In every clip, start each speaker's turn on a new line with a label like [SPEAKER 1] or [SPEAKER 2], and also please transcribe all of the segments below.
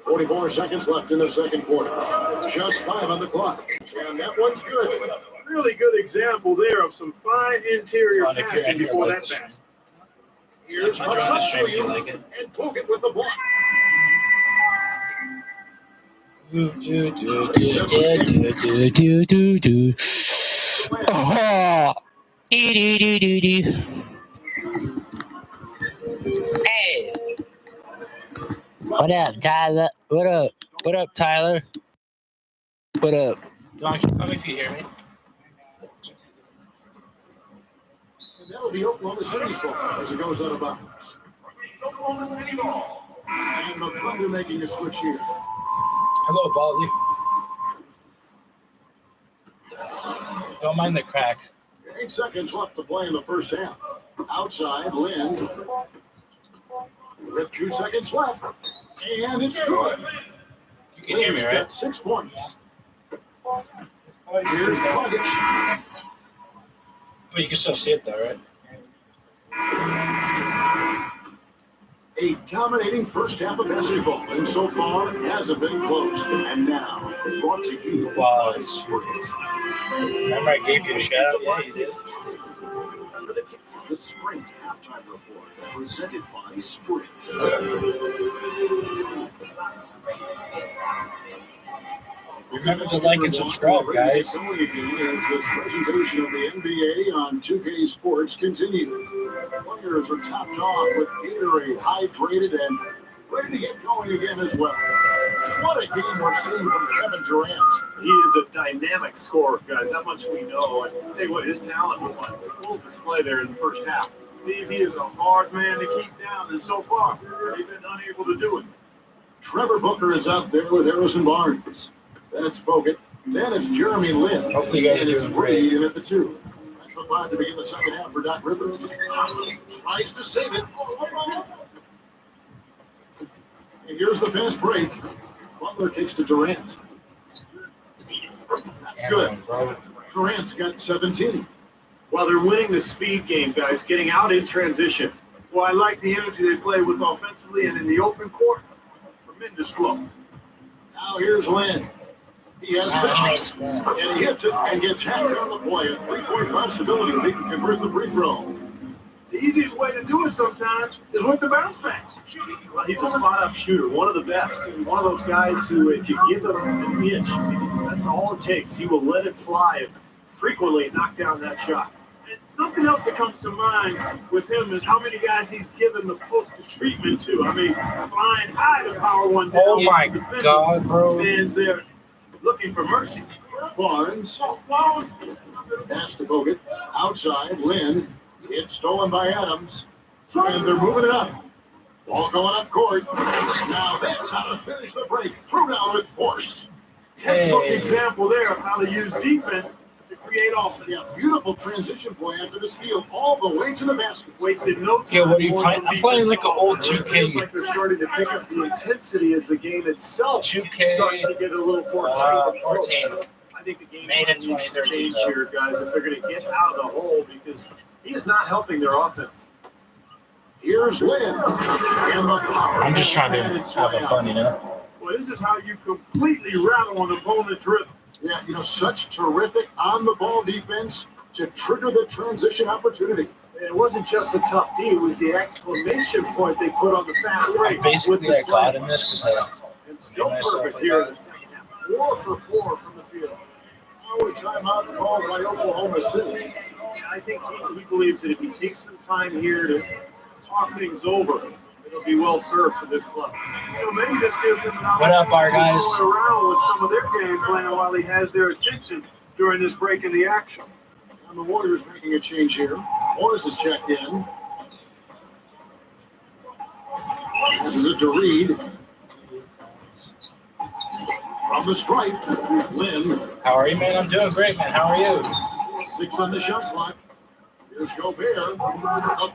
[SPEAKER 1] 44 seconds left in the second quarter. Just 5 on the clock. And that one's good.
[SPEAKER 2] Really good example there of some fine interior passing before that pass.
[SPEAKER 1] Here's Hudson
[SPEAKER 3] like it.
[SPEAKER 1] and Bogut with the block.
[SPEAKER 3] Hey, what up, Tyler? What up? What up, Tyler? What up? Donkey, tell me if you hear me.
[SPEAKER 1] And that'll be Oklahoma City's ball as it goes out of bounds. Oklahoma City ball. And the Thunder making a switch here.
[SPEAKER 3] Hello, Baldy. Don't mind the crack.
[SPEAKER 1] 8 seconds left to play in the first half. Outside, Lynn. With 2 seconds left. And it's good.
[SPEAKER 3] You can hear me, right?
[SPEAKER 1] Got 6 points. Here's Dragic.
[SPEAKER 3] But you can still see it, though, right?
[SPEAKER 1] A dominating first half of basketball, and so far it hasn't been close. And now, brought to you by Sprint.
[SPEAKER 3] Remember I gave you a shout out? Yeah, you did.
[SPEAKER 1] The Sprint halftime report, presented by Sprint.
[SPEAKER 3] Remember to like and subscribe, guys.
[SPEAKER 1] As this presentation of the NBA on 2K Sports continues. Players are topped off with Gatorade, hydrated, and ready to get going again as well. What a game we're seeing from Kevin Durant.
[SPEAKER 2] He is a dynamic scorer, guys. That much we know. And I'll tell you what, his talent was on full display there in the first half. Steve, he is a hard man to keep down, and so far, they've been unable to do it.
[SPEAKER 1] Trevor Booker is out there with Harrison Barnes. Then it's Bogut. Then it's Jeremy Lin.
[SPEAKER 3] Hopefully you guys
[SPEAKER 1] and
[SPEAKER 3] are
[SPEAKER 1] it's
[SPEAKER 3] doing great.
[SPEAKER 1] Reed in at the 2. That's the 5 to begin the second half for Doc Rivers. Tries to save it. And here's the fast break. Butler kicks to Durant. That's good. Durant's got 17.
[SPEAKER 2] Well, they're winning the speed game, guys, getting out in transition. Well, I like the energy they play with offensively and in the open court. Tremendous flow.
[SPEAKER 1] Now here's Lin. He has 6. And he hits it and gets hacked on the play. A 3-point possibility if he can convert the free throw.
[SPEAKER 2] The easiest way to do it sometimes is with the bounce pass. Well, he's a spot-up shooter, one of the best. One of those guys who, if you give him an inch, that's all it takes. He will let it fly and frequently knock down that shot. And something else that comes to mind with him is how many guys he's given the post treatment to. I mean, flying high to power one down.
[SPEAKER 3] Oh, my God, bro.
[SPEAKER 2] Stands there looking for mercy.
[SPEAKER 1] Barnes. Pass to Bogut. Outside, Lin. It's stolen by Adams. And they're moving it up. Ball going up court. Now that's how to finish the break. Threw down with force.
[SPEAKER 2] Textbook example there of how to use defense to create offense.
[SPEAKER 1] Yeah, beautiful transition play after the steal all the way to the basket.
[SPEAKER 2] Wasted no time.
[SPEAKER 3] Yeah, what are you playing? I'm playing like an old 2K.
[SPEAKER 2] It feels like they're starting to pick up the intensity as the game itself
[SPEAKER 3] 2K
[SPEAKER 2] starts to get a little more tight.
[SPEAKER 3] 14.
[SPEAKER 2] I think the game
[SPEAKER 3] Made in
[SPEAKER 2] needs to
[SPEAKER 3] 2013,
[SPEAKER 2] change
[SPEAKER 3] though.
[SPEAKER 2] here, guys, if they're going to get out of the hole because he is not helping their offense.
[SPEAKER 1] Here's Lin. And the power.
[SPEAKER 3] I'm just trying to have fun, you know?
[SPEAKER 2] Well, this is how you completely rattle an opponent's rhythm.
[SPEAKER 1] Yeah, you know, such terrific on-the-ball defense to trigger the transition opportunity.
[SPEAKER 2] And it wasn't just a tough D, it was the exclamation point they put on the fast break.
[SPEAKER 3] Basically, I got in this because I
[SPEAKER 2] And still
[SPEAKER 3] made myself
[SPEAKER 2] perfect
[SPEAKER 3] like
[SPEAKER 2] here in
[SPEAKER 3] that.
[SPEAKER 2] the second half. 4 for 4 from the field.
[SPEAKER 1] Now a timeout called by Oklahoma City.
[SPEAKER 2] I think he believes that if he takes some time here to talk things over, it'll be well served for this club. You know, maybe this gives him an
[SPEAKER 3] What up, our guys?
[SPEAKER 2] to go around with some of their game plan while he has their attention during this break in the action.
[SPEAKER 1] And the Warriors making a change here. Morris is checked in. This is a to Reed. From the stripe, Lin.
[SPEAKER 3] How are you, man? I'm doing great, man. How are you?
[SPEAKER 1] 6 on the shot clock. Here's Gobert. A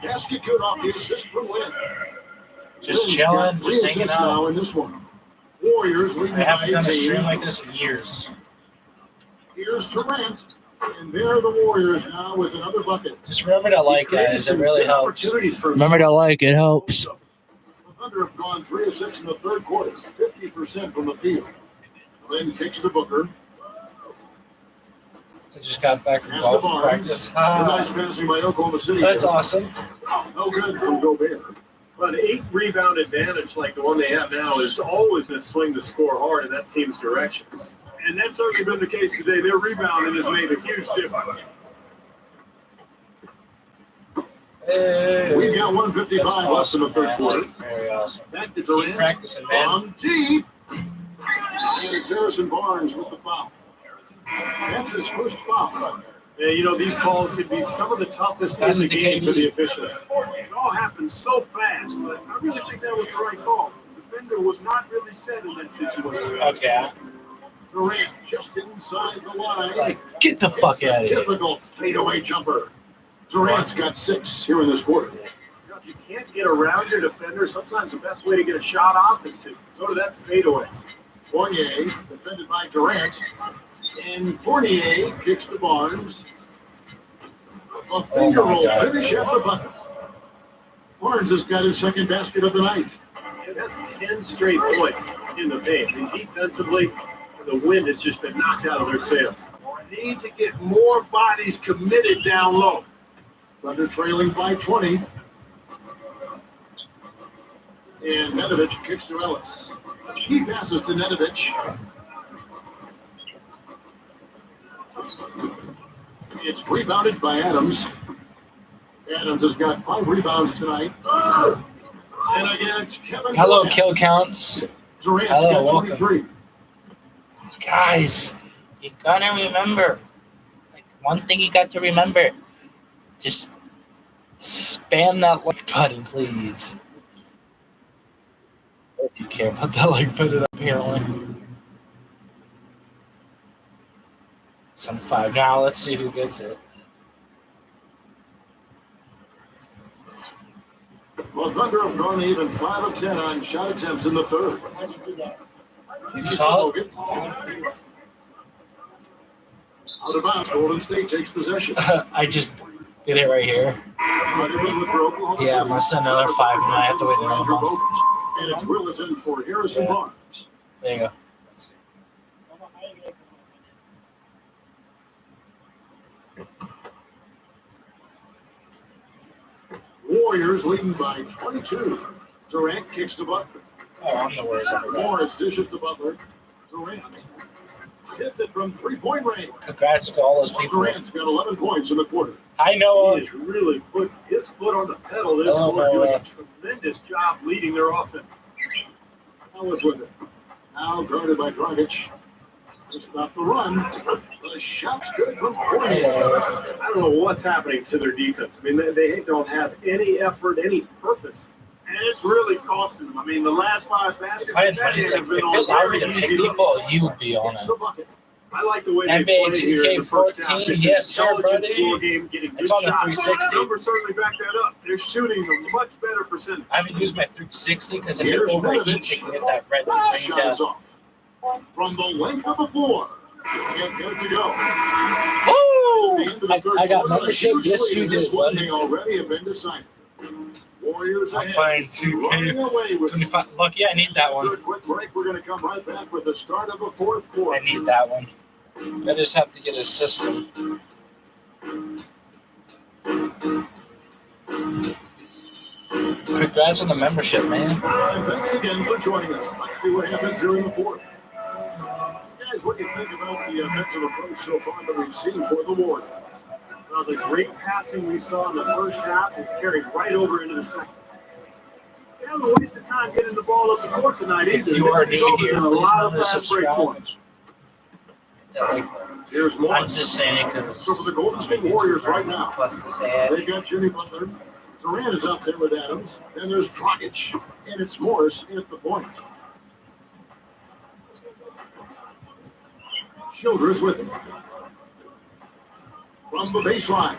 [SPEAKER 1] basket good off the assist from Lin.
[SPEAKER 3] Just
[SPEAKER 1] Lin's
[SPEAKER 3] chilling,
[SPEAKER 1] got 3
[SPEAKER 3] just hanging
[SPEAKER 1] assists now
[SPEAKER 3] out.
[SPEAKER 1] in this one. Warriors leading
[SPEAKER 3] I haven't
[SPEAKER 1] by
[SPEAKER 3] done a
[SPEAKER 1] 18.
[SPEAKER 3] stream like this in years.
[SPEAKER 1] Here's Durant. And there are the Warriors now with another bucket.
[SPEAKER 3] Just remember to like, guys. It really helps. Remember to like. It helps.
[SPEAKER 1] The Thunder have gone 3 of 6 in the third quarter, 50% from the field. Lynn kicks to Booker.
[SPEAKER 3] I just got back from
[SPEAKER 1] Pass to
[SPEAKER 3] golf
[SPEAKER 1] Barnes.
[SPEAKER 3] practice.
[SPEAKER 1] It's a nice passing by Oklahoma City.
[SPEAKER 3] That's awesome.
[SPEAKER 1] No good from Gobert.
[SPEAKER 2] But an 8-rebound advantage like the one they have now is always going to swing the score hard in that team's direction.
[SPEAKER 4] And that's certainly been the case today. Their rebounding has made a huge difference.
[SPEAKER 3] Hey.
[SPEAKER 1] We've got 155
[SPEAKER 3] That's
[SPEAKER 1] left
[SPEAKER 3] awesome,
[SPEAKER 1] in the third
[SPEAKER 3] man.
[SPEAKER 1] quarter.
[SPEAKER 3] Like, very awesome.
[SPEAKER 1] Back to
[SPEAKER 3] Keep
[SPEAKER 1] Durant.
[SPEAKER 3] practicing, man.
[SPEAKER 1] From deep. And it's Harrison Barnes with the foul. That's his first foul.
[SPEAKER 2] And, these calls could be some of the toughest
[SPEAKER 3] Pass
[SPEAKER 2] in
[SPEAKER 3] it
[SPEAKER 2] the
[SPEAKER 3] to
[SPEAKER 2] game
[SPEAKER 3] KD.
[SPEAKER 2] for the officials.
[SPEAKER 4] It all happened so fast, but I really think that was the right call. The defender was not really set in that situation.
[SPEAKER 3] Okay.
[SPEAKER 1] Durant just inside the line.
[SPEAKER 3] Like, get the fuck out of here.
[SPEAKER 1] Difficult fadeaway jumper. Durant's got 6 here in this quarter.
[SPEAKER 2] If you can't get around your defender, sometimes the best way to get a shot off is to go to that fadeaway.
[SPEAKER 1] Fournier defended by Durant. And Fournier kicks to Barnes. A finger roll finish at the bucket. Barnes has got his second basket of the night.
[SPEAKER 2] And that's 10 straight points in the paint. And defensively, the wind has just been knocked out of their sails.
[SPEAKER 4] Need to get more bodies committed down low.
[SPEAKER 1] Thunder trailing by 20. And Nedovic kicks to Ellis. He passes to Nedovic. It's rebounded by Adams. Adams has got 5 rebounds tonight. And again, it's Kevin
[SPEAKER 3] Hello,
[SPEAKER 1] Durant.
[SPEAKER 3] kill counts.
[SPEAKER 1] Durant's
[SPEAKER 3] Hello,
[SPEAKER 1] got
[SPEAKER 3] welcome.
[SPEAKER 1] 23.
[SPEAKER 3] Guys, you gotta remember. Like, one thing you got to remember. Just spam that like button, please. I don't care about that like button apparently. Some 5. Now let's see who gets it.
[SPEAKER 1] Well, Thunder have gone even 5 of 10 on shot attempts in the third.
[SPEAKER 3] You saw it?
[SPEAKER 1] Out of bounds, Golden State takes possession.
[SPEAKER 3] I just did it right here. Yeah, I'm gonna send another 5 and I have to wait another month.
[SPEAKER 1] And it's Willis in for Harrison
[SPEAKER 3] Yeah.
[SPEAKER 1] Barnes.
[SPEAKER 3] There you go.
[SPEAKER 1] Warriors leading by 22. Durant kicks to Butler.
[SPEAKER 3] Oh, I'm the worst. I forgot.
[SPEAKER 1] Morris dishes to Butler. Durant hits it from 3-point range.
[SPEAKER 3] Congrats to all those people.
[SPEAKER 1] Durant's got 11 points in the quarter.
[SPEAKER 3] I know.
[SPEAKER 2] He has really put his foot on the pedal this
[SPEAKER 3] Oh,
[SPEAKER 2] quarter, doing
[SPEAKER 3] my
[SPEAKER 2] a tremendous job leading their offense.
[SPEAKER 1] Ellis with it. Now guarded by Dragic. To stop the run. The shot's good from 40.
[SPEAKER 2] I don't know what's happening to their defense. I mean, they don't have any effort, any purpose.
[SPEAKER 4] And it's really costing them. I mean, the last 5 baskets
[SPEAKER 3] If I had
[SPEAKER 4] that
[SPEAKER 3] money,
[SPEAKER 4] end
[SPEAKER 3] like,
[SPEAKER 4] have
[SPEAKER 3] if
[SPEAKER 4] been on
[SPEAKER 3] it allowed me
[SPEAKER 4] very
[SPEAKER 3] to pick
[SPEAKER 4] easy
[SPEAKER 3] people,
[SPEAKER 4] looks.
[SPEAKER 3] you would be on
[SPEAKER 1] It's
[SPEAKER 3] it.
[SPEAKER 1] the bucket.
[SPEAKER 2] I like the way they
[SPEAKER 3] NBA
[SPEAKER 2] play here in the first half.
[SPEAKER 3] 2k14,
[SPEAKER 2] Just
[SPEAKER 3] yes, sir,
[SPEAKER 2] intelligent
[SPEAKER 3] buddy.
[SPEAKER 2] floor game, getting good
[SPEAKER 3] It's on the
[SPEAKER 2] shots.
[SPEAKER 3] 360.
[SPEAKER 4] Numbers certainly back that up. They're shooting a much better percentage.
[SPEAKER 3] I haven't used my 360 because if it
[SPEAKER 1] Here's
[SPEAKER 3] overheats,
[SPEAKER 1] Nedovic.
[SPEAKER 3] it can get that red ring
[SPEAKER 1] Shot
[SPEAKER 3] down.
[SPEAKER 1] is off. From the length of the floor. Can't get it to go.
[SPEAKER 3] Woo!
[SPEAKER 1] At the end of the third
[SPEAKER 3] I got
[SPEAKER 1] quarter, a
[SPEAKER 3] membership.
[SPEAKER 1] huge
[SPEAKER 3] Yes,
[SPEAKER 1] lead
[SPEAKER 3] you
[SPEAKER 1] in this
[SPEAKER 3] did,
[SPEAKER 1] one
[SPEAKER 3] buddy.
[SPEAKER 1] may already have been decided. Warriors
[SPEAKER 3] I'm
[SPEAKER 1] ahead.
[SPEAKER 3] playing
[SPEAKER 1] Running
[SPEAKER 3] 2K.
[SPEAKER 1] away with
[SPEAKER 3] 25. Lucky I need that one.
[SPEAKER 1] After a quick break, we're going to come right back with the start of the fourth quarter.
[SPEAKER 3] I need that one. I just have to get a system. Congrats on the membership, man.
[SPEAKER 1] And thanks again for joining us. Let's see what happens here in the fourth. Guys, what do you think about the offensive approach so far that we've seen for the Warriors?
[SPEAKER 2] The great passing we saw in the first half is carried right over into the second.
[SPEAKER 4] They haven't wasted time getting the ball up the court tonight
[SPEAKER 3] If
[SPEAKER 4] either.
[SPEAKER 3] you are
[SPEAKER 4] It's
[SPEAKER 3] new
[SPEAKER 4] resulted
[SPEAKER 3] here,
[SPEAKER 4] in a
[SPEAKER 3] please
[SPEAKER 4] lot of
[SPEAKER 3] remember to
[SPEAKER 4] fast break
[SPEAKER 3] subscribe.
[SPEAKER 4] points.
[SPEAKER 3] Like,
[SPEAKER 1] Here's
[SPEAKER 3] I'm
[SPEAKER 1] Morris.
[SPEAKER 3] just saying it because
[SPEAKER 1] So for the Golden State Warriors right now,
[SPEAKER 3] plus this ad.
[SPEAKER 1] they've got Jimmy Butler. Durant is out there with Adams. Then there's Dragic. And it's Morris at the point. Childress with him. From the baseline.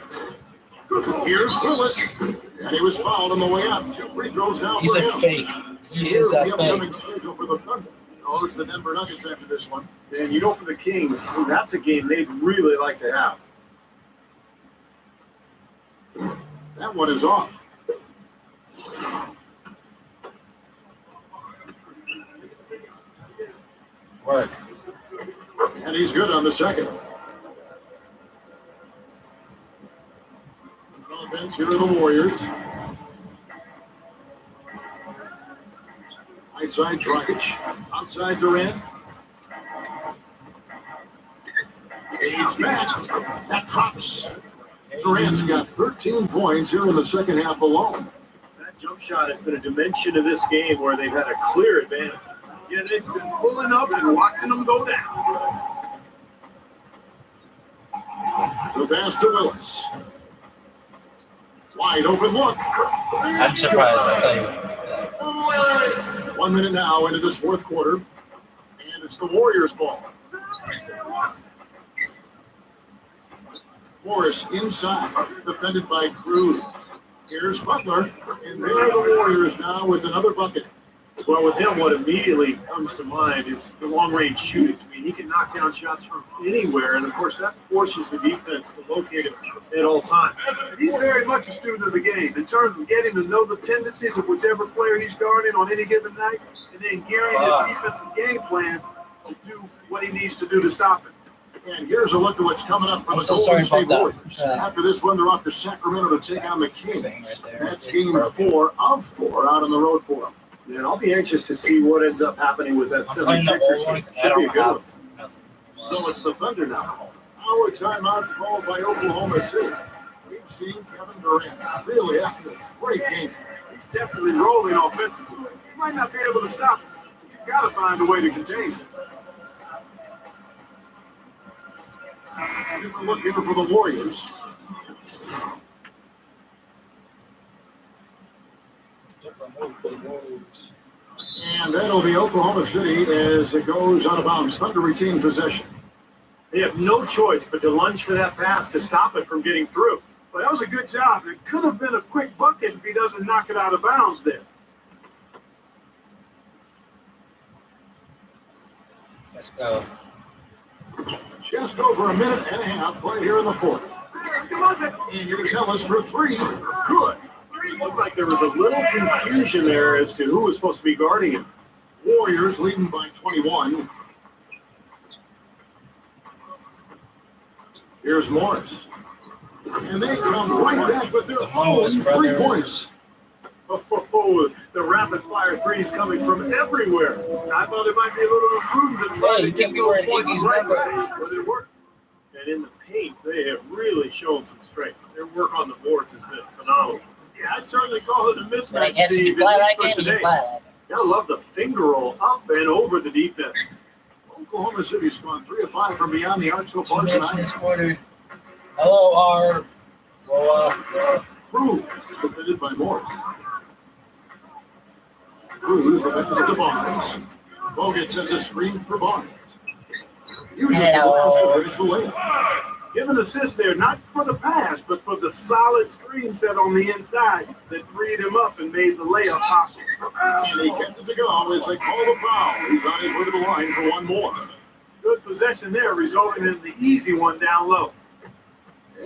[SPEAKER 1] Here's Willis. And he was fouled on the way up. 2 free throws now
[SPEAKER 3] He's
[SPEAKER 1] for
[SPEAKER 3] a
[SPEAKER 1] him.
[SPEAKER 3] fake. He
[SPEAKER 1] Here's
[SPEAKER 3] is
[SPEAKER 1] the
[SPEAKER 3] a fake.
[SPEAKER 1] upcoming schedule for the Thunder. Host the Denver Nuggets after this one.
[SPEAKER 2] And for the Kings, that's a game they'd really like to have.
[SPEAKER 1] That one is off.
[SPEAKER 3] Work.
[SPEAKER 1] And he's good on the second. Offense here are the Warriors. Right side, Dragic. Outside, Durant. It's Matt. That drops. Durant's got 13 points here in the second half alone.
[SPEAKER 2] That jump shot has been a dimension of this game where they've had a clear advantage.
[SPEAKER 4] Yeah, they've been pulling up and watching them go down.
[SPEAKER 1] The pass to Willis. Wide open look.
[SPEAKER 3] I'm surprised. I thought
[SPEAKER 1] 1 minute now into this fourth quarter. And it's the Warriors' ball. Morris inside, defended by Cruz. Here's Butler, and there are the Warriors now with another bucket.
[SPEAKER 2] Well, with him, what immediately comes to mind is the long-range shooting. I mean, he can knock down shots from anywhere, and of course, that forces the defense to locate him at all times.
[SPEAKER 4] He's very much a student of the game in terms of getting to know the tendencies of whichever player he's guarding on any given night, and then gearing his defensive game plan to do what he needs to do to stop it.
[SPEAKER 1] And here's a look at what's coming up from the
[SPEAKER 3] so
[SPEAKER 1] Golden
[SPEAKER 3] sorry
[SPEAKER 1] State
[SPEAKER 3] about
[SPEAKER 1] Warriors.
[SPEAKER 3] that.
[SPEAKER 1] After this one, they're off to Sacramento to take on the Kings.
[SPEAKER 3] right there.
[SPEAKER 1] That's
[SPEAKER 3] It's
[SPEAKER 1] game
[SPEAKER 3] broken.
[SPEAKER 1] 4 of 4 out on the road for them.
[SPEAKER 2] And I'll be anxious to see what ends up happening with that
[SPEAKER 3] I'm playing the
[SPEAKER 2] 76ers
[SPEAKER 3] old one
[SPEAKER 2] game.
[SPEAKER 3] 'cause I
[SPEAKER 2] Should be a
[SPEAKER 3] don't
[SPEAKER 2] good
[SPEAKER 3] have
[SPEAKER 2] one.
[SPEAKER 3] nothing.
[SPEAKER 1] So it's the Thunder now. Our timeout called by Oklahoma City. We've seen Kevin Durant really having a great game.
[SPEAKER 4] He's definitely rolling offensively. He might not be able to stop it, but you've got to find a way to contain it.
[SPEAKER 1] Different look here for the Warriors. And that'll be Oklahoma City as it goes out of bounds. Thunder retain possession.
[SPEAKER 2] They have no choice but to lunge for that pass to stop it from getting through.
[SPEAKER 4] But that was a good job. It could have been a quick bucket if he doesn't knock it out of bounds there.
[SPEAKER 3] Let's go.
[SPEAKER 1] Just over a minute and a half played here in the fourth. And here's Ellis for 3. Good.
[SPEAKER 2] It looked like there was a little confusion there as to who was supposed to be guarding him.
[SPEAKER 1] Warriors leading by 21. Here's Morris. And they come right back with their own 3 points.
[SPEAKER 2] Oh, the rapid-fire threes coming from everywhere.
[SPEAKER 4] I thought it might be a little imprudent to try
[SPEAKER 3] Hey,
[SPEAKER 4] to
[SPEAKER 3] you
[SPEAKER 4] get
[SPEAKER 3] can't be
[SPEAKER 4] those
[SPEAKER 3] wearing
[SPEAKER 4] points
[SPEAKER 3] Iggy's
[SPEAKER 4] right
[SPEAKER 3] number.
[SPEAKER 4] away, but it worked.
[SPEAKER 2] And in the paint, they have really shown some strength. Their work on the boards has been phenomenal.
[SPEAKER 4] Yeah, I'd certainly call it a
[SPEAKER 3] But I
[SPEAKER 4] mismatch,
[SPEAKER 3] guess if
[SPEAKER 4] Steve,
[SPEAKER 3] you
[SPEAKER 4] at
[SPEAKER 3] play
[SPEAKER 4] least
[SPEAKER 3] like
[SPEAKER 4] for
[SPEAKER 3] that, you
[SPEAKER 4] today.
[SPEAKER 3] play like that.
[SPEAKER 2] Gotta love the finger roll up and over the defense.
[SPEAKER 1] Oklahoma City's gone 3 of 5 from beyond the arc so
[SPEAKER 3] 2
[SPEAKER 1] far
[SPEAKER 3] minutes in
[SPEAKER 1] tonight.
[SPEAKER 3] this quarter. Hello, R.
[SPEAKER 1] Cruz defended by Morris. Cruz defends to Barnes. Bogut has a screen for Barnes. Uses the pass to finish the layup.
[SPEAKER 4] Give an assist there, not for the pass, but for the solid screen set on the inside that freed him up and made the layup possible.
[SPEAKER 1] And he gets it to go as they call the foul. He's on his way to the line for one more.
[SPEAKER 4] Good possession there, resulting in the easy one down low.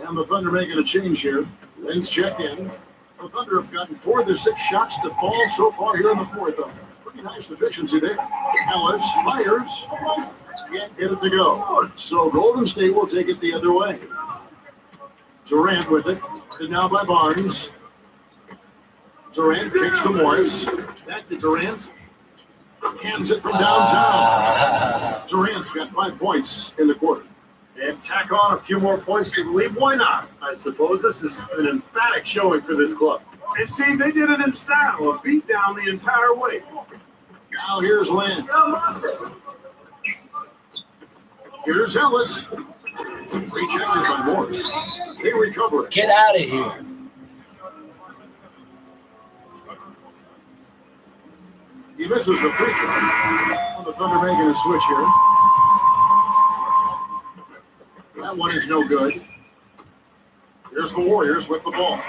[SPEAKER 1] And the Thunder making a change here. Lenz checked in. The Thunder have gotten 4 of their 6 shots to fall so far here in the fourth. A pretty nice efficiency there. Ellis fires. Can't get it to go. So Golden State will take it the other way. Durant with it. And now by Barnes. Durant kicks to Morris. Back to Durant. Hands it from downtown. Durant's got 5 points in the quarter.
[SPEAKER 2] And tack on a few more points to the lead. Why not? I suppose this is an emphatic showing for this club.
[SPEAKER 4] And Steve, they did it in style, a beat down the entire way.
[SPEAKER 1] Now here's Lynn. Here's Ellis. Rejected by Morris. They recover it.
[SPEAKER 3] Get out of here.
[SPEAKER 1] He misses the free throw. The Thunder making a switch here. That one is no good. Here's the Warriors with the ball.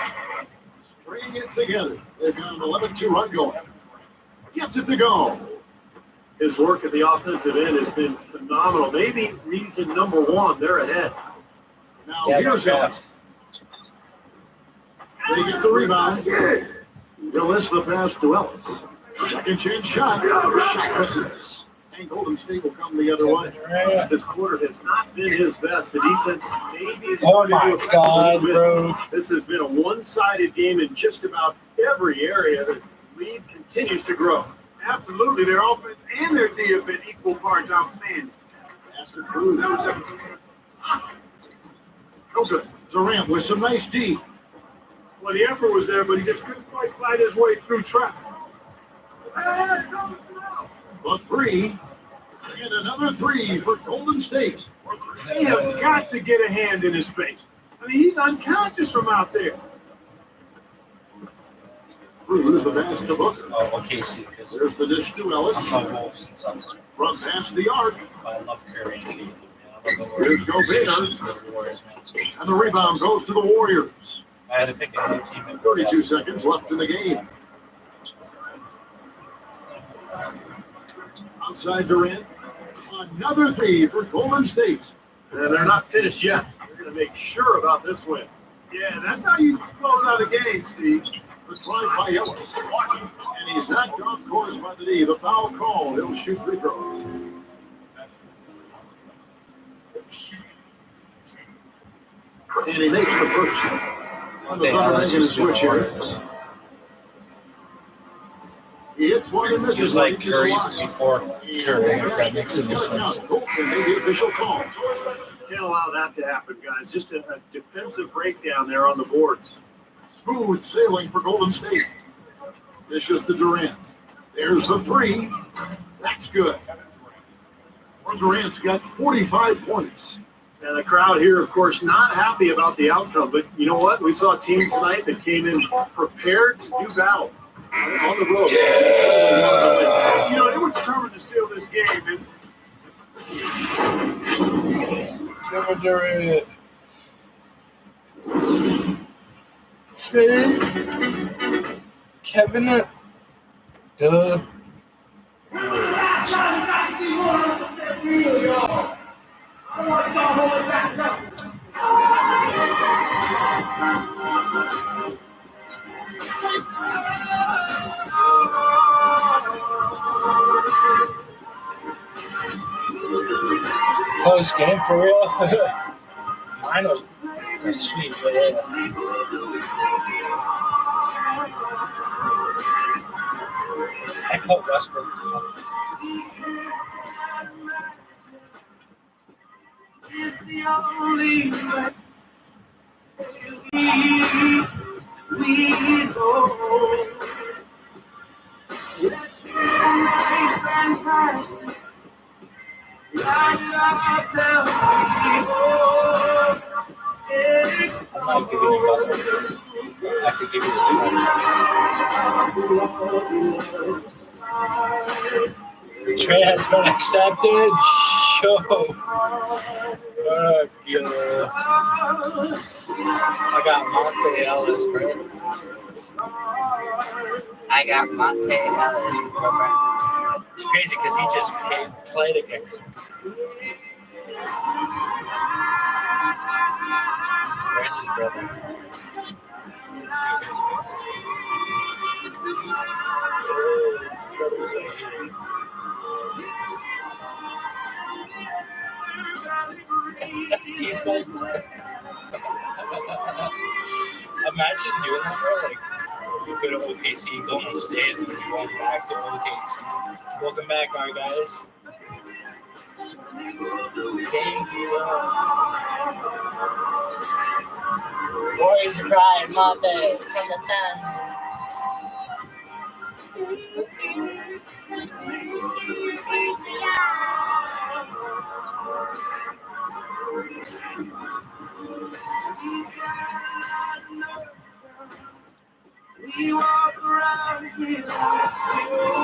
[SPEAKER 1] Stringing it together. They've got an 11-2 run going. Gets it to go.
[SPEAKER 2] His work at the offensive end has been phenomenal. Maybe reason number 1, they're ahead.
[SPEAKER 1] Now
[SPEAKER 3] Yeah,
[SPEAKER 1] here's Ellis. They get the rebound. Willis the pass to Ellis. Second chance shot. Shot misses. And Golden State will come the other way.
[SPEAKER 2] This quarter has not been his best. The defense maybe is
[SPEAKER 3] Oh
[SPEAKER 2] starting
[SPEAKER 3] my
[SPEAKER 2] to
[SPEAKER 3] God, bro.
[SPEAKER 2] This has been a one-sided game in just about every area. The lead continues to grow.
[SPEAKER 4] Absolutely. Their offense and their D have been equal parts outstanding.
[SPEAKER 1] Master Cruz. Okay. Durant with some nice D.
[SPEAKER 4] Well, the effort was there, but he just couldn't quite fight his way through traffic.
[SPEAKER 1] The three. And another three for Golden State.
[SPEAKER 4] They have got to get a hand in his face. I mean, he's unconscious from out there.
[SPEAKER 1] Cruz the pass to Booker.
[SPEAKER 3] Oh, OKC, because
[SPEAKER 1] There's the dish to Ellis.
[SPEAKER 3] I'm a Wolves and Suns.
[SPEAKER 1] Front pass the arc.
[SPEAKER 3] I love Curry and KD, man. I love the
[SPEAKER 1] Here's
[SPEAKER 3] Warriors.
[SPEAKER 1] Gobert.
[SPEAKER 3] The Warriors, man. So it's
[SPEAKER 1] And the rebound goes to the Warriors.
[SPEAKER 3] I had to pick another team.
[SPEAKER 1] 32 seconds left in the game. Outside Durant. Another three for Golden State.
[SPEAKER 2] And they're not finished yet. They're going to make sure about this win.
[SPEAKER 4] Yeah, that's how you close out a game, Steve.
[SPEAKER 1] The try by Ellis. And he's knocked off course by the D. The foul call. He'll shoot free throws. And he makes the first. On the Thunder making a switch here. He hits one and misses.
[SPEAKER 3] He was like
[SPEAKER 1] into the
[SPEAKER 3] Curry
[SPEAKER 1] line.
[SPEAKER 3] before Curry, if that makes any sense.
[SPEAKER 1] And maybe official call.
[SPEAKER 2] Can't allow that to happen, guys. Just a defensive breakdown there on the boards.
[SPEAKER 1] Smooth sailing for Golden State. Dishes to Durant. There's the three. That's good. Durant's got 45 points.
[SPEAKER 2] And the crowd here, of course, not happy about the outcome. But you know what? We saw a team tonight that came in prepared to do battle on the road.
[SPEAKER 4] You know, they were determined to steal this game. And
[SPEAKER 3] Durant. Kevin. Duh. Close game for real. Mine was sweet, but yeah. I put Westbrook.
[SPEAKER 5] It's the only way we go. Let's do life fantastic. Like love tell
[SPEAKER 3] I could give you the trade has been accepted. Show. Yeah. I got Monte Ellis, bro. I got Monte Ellis, bro. It's crazy because he just played against him. Where's his brother? Let's see what his brother's right here. He's going. Imagine doing that, bro. Like, you go to OKC, Golden State, and then you're going back to OKC. Welcome back, our guys. Thank you. Warriors pride, Monte from the 10.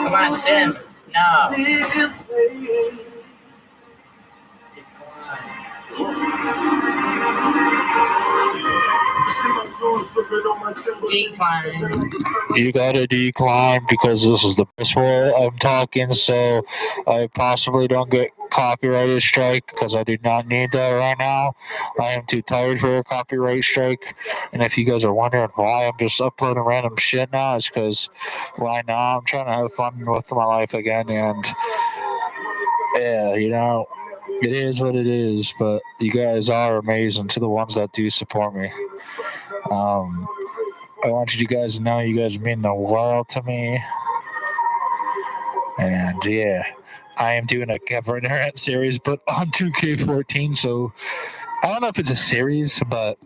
[SPEAKER 3] Come on, Sim. No. Decline.
[SPEAKER 6] You gotta decline because this is the best way I'm talking, so I possibly don't get copyrighted strike because I do not need that right now. I am too tired for a copyright strike. And if you guys are wondering why I'm just uploading random shit now, it's because right now I'm trying to have fun with my life again, and yeah, it is what it is. But you guys are amazing to the ones that do support me. I want you guys to know you guys mean the world to me. And yeah, I am doing a Kevin Durant series, but on 2K14. So I don't know if it's a series, but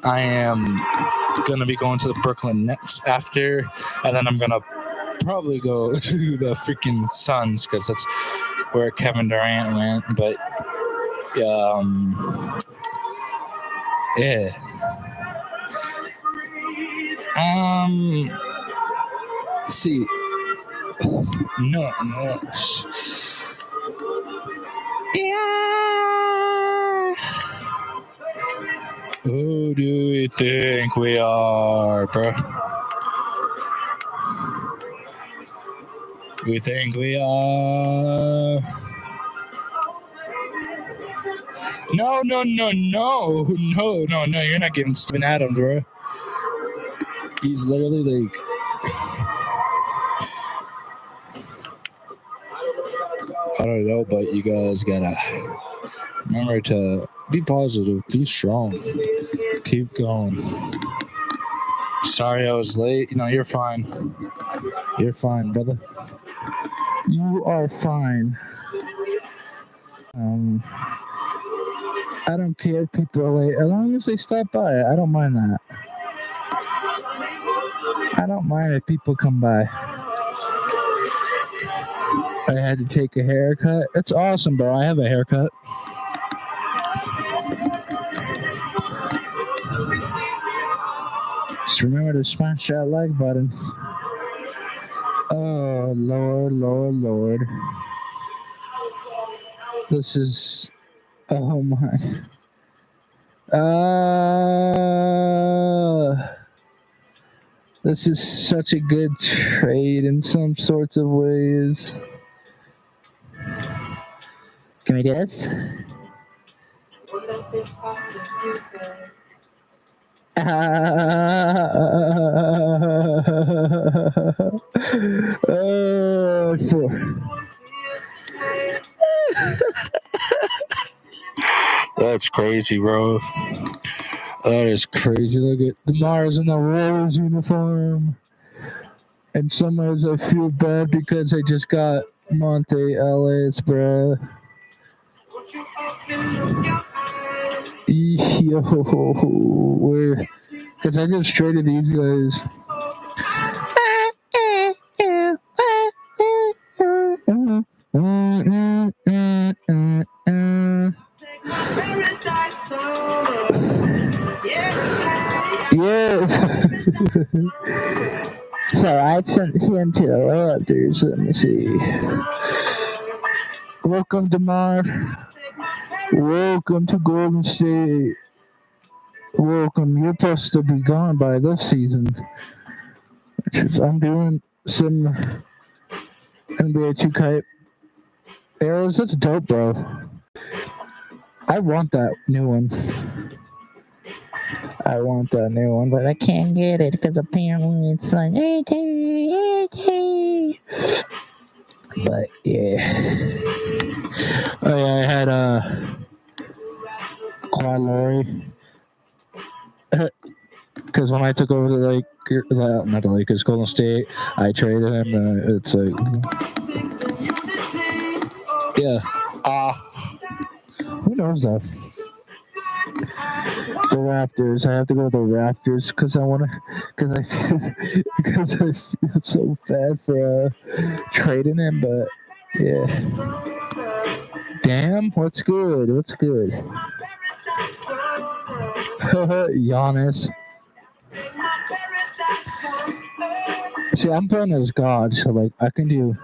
[SPEAKER 6] I am gonna be going to the Brooklyn Nets after, and then I'm gonna probably go to the freaking Suns because that's where Kevin Durant went. But yeah. Let's see. No. Yeah. Who do we think we are, bro? We think we are. No. You're not getting Steven Adams, bro. He's literally like. I don't know, but you guys gotta remember to be positive, be strong, keep going. Sorry I was late. You're fine. You're fine, brother. You are fine. I don't care if people are late. As long as they stop by, I don't mind that. I don't mind if people come by. I had to take a haircut. It's awesome, bro. I have a haircut. Just remember to smash that like button. Oh, Lord. This is... Oh, my... This is such a good trade in some sorts of ways. Can we do this? That's crazy, bro. That is crazy. Look at DeMar's in the Royals uniform. And sometimes I feel bad because I just got Monte Ellis, bro. Yo, because I just traded these guys. Yeah. So I sent him to the Raptors. Let me see. Welcome, DeMar. Welcome to Golden State. Welcome. You're supposed to be gone by this season. I'm doing some nba2k14 arrows. That's dope, bro. I want that new one. But I can't get it because apparently it's like 18. But yeah. Oh yeah, I had Kawhi Lowry. Because when I took over not the Lakers, Golden State, I traded him. It's like, yeah. Who knows though? The Raptors. I have to go with the Raptors because I feel so bad for trading him. But yeah. Damn, what's good? Giannis. See, I'm playing as God, so like I can do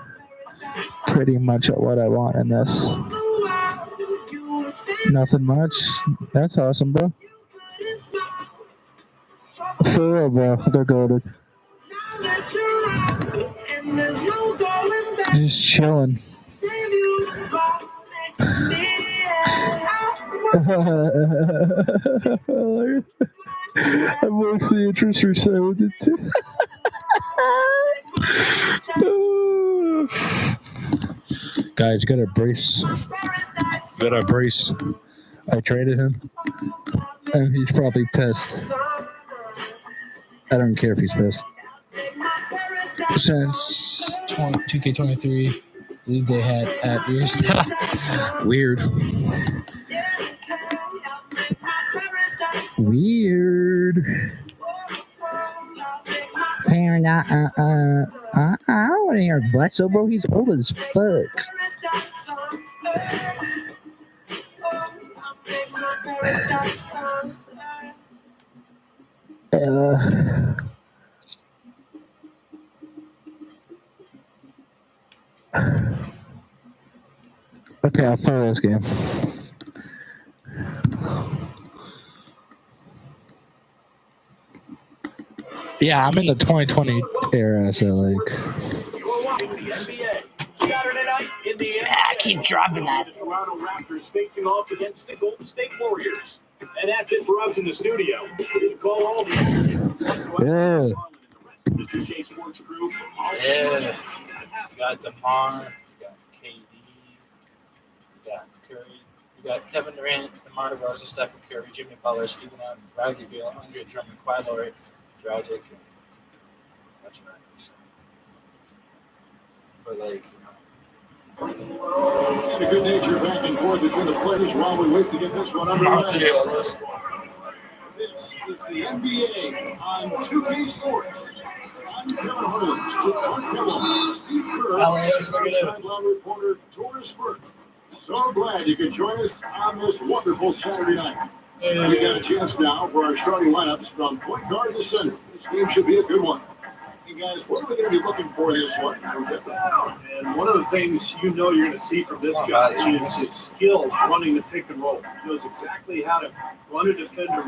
[SPEAKER 6] pretty much what I want in this. Nothing much. That's awesome, bro. For real, bro. They're goated. Just chilling. I'm mostly interested with it too. Guys, got a brace. Got a brace. I traded him, and he's probably pissed. I don't care if he's pissed. Since 2K23, I believe they had at ears. Weird. Weird. I don't want to hear Bledsoe, bro. He's old as fuck. Okay, I'll follow this game. Yeah, I'm in the 2020 era, so like.
[SPEAKER 2] You're watching the NBA. Saturday night in the NBA.
[SPEAKER 3] I keep dropping that.
[SPEAKER 2] The Toronto Raptors facing off against the Golden State Warriors. And that's it for us in the studio. We call all the
[SPEAKER 6] Yeah.
[SPEAKER 2] the Touche Sports Group.
[SPEAKER 3] Yeah. You got DeMar. You got KD. You got Curry. You got Kevin Durant, DeMar DeRozan, Stephen Curry, Jimmy Butler, Steven Adams, Bradley Beal, Andre Drummond, Kawhi Leonard, Dragic, and bunch of others. But like,
[SPEAKER 1] And a good nature back and forth between the players while we wait to get this one underway. This is the NBA on 2K Sports. I'm Kevin Harlan with Mark Hill, Steve Kerr,
[SPEAKER 3] Alex,
[SPEAKER 1] and our sideline reporter Doris Burke. So glad you could join us on this wonderful Saturday night. We got a chance now for our starting lineups from point guard to center. This game should be a good one. Hey guys, what are we going to be looking for this one?
[SPEAKER 2] And one of the things you know you're going to see from this guy is his skill running the pick and roll. He knows exactly how to run a defender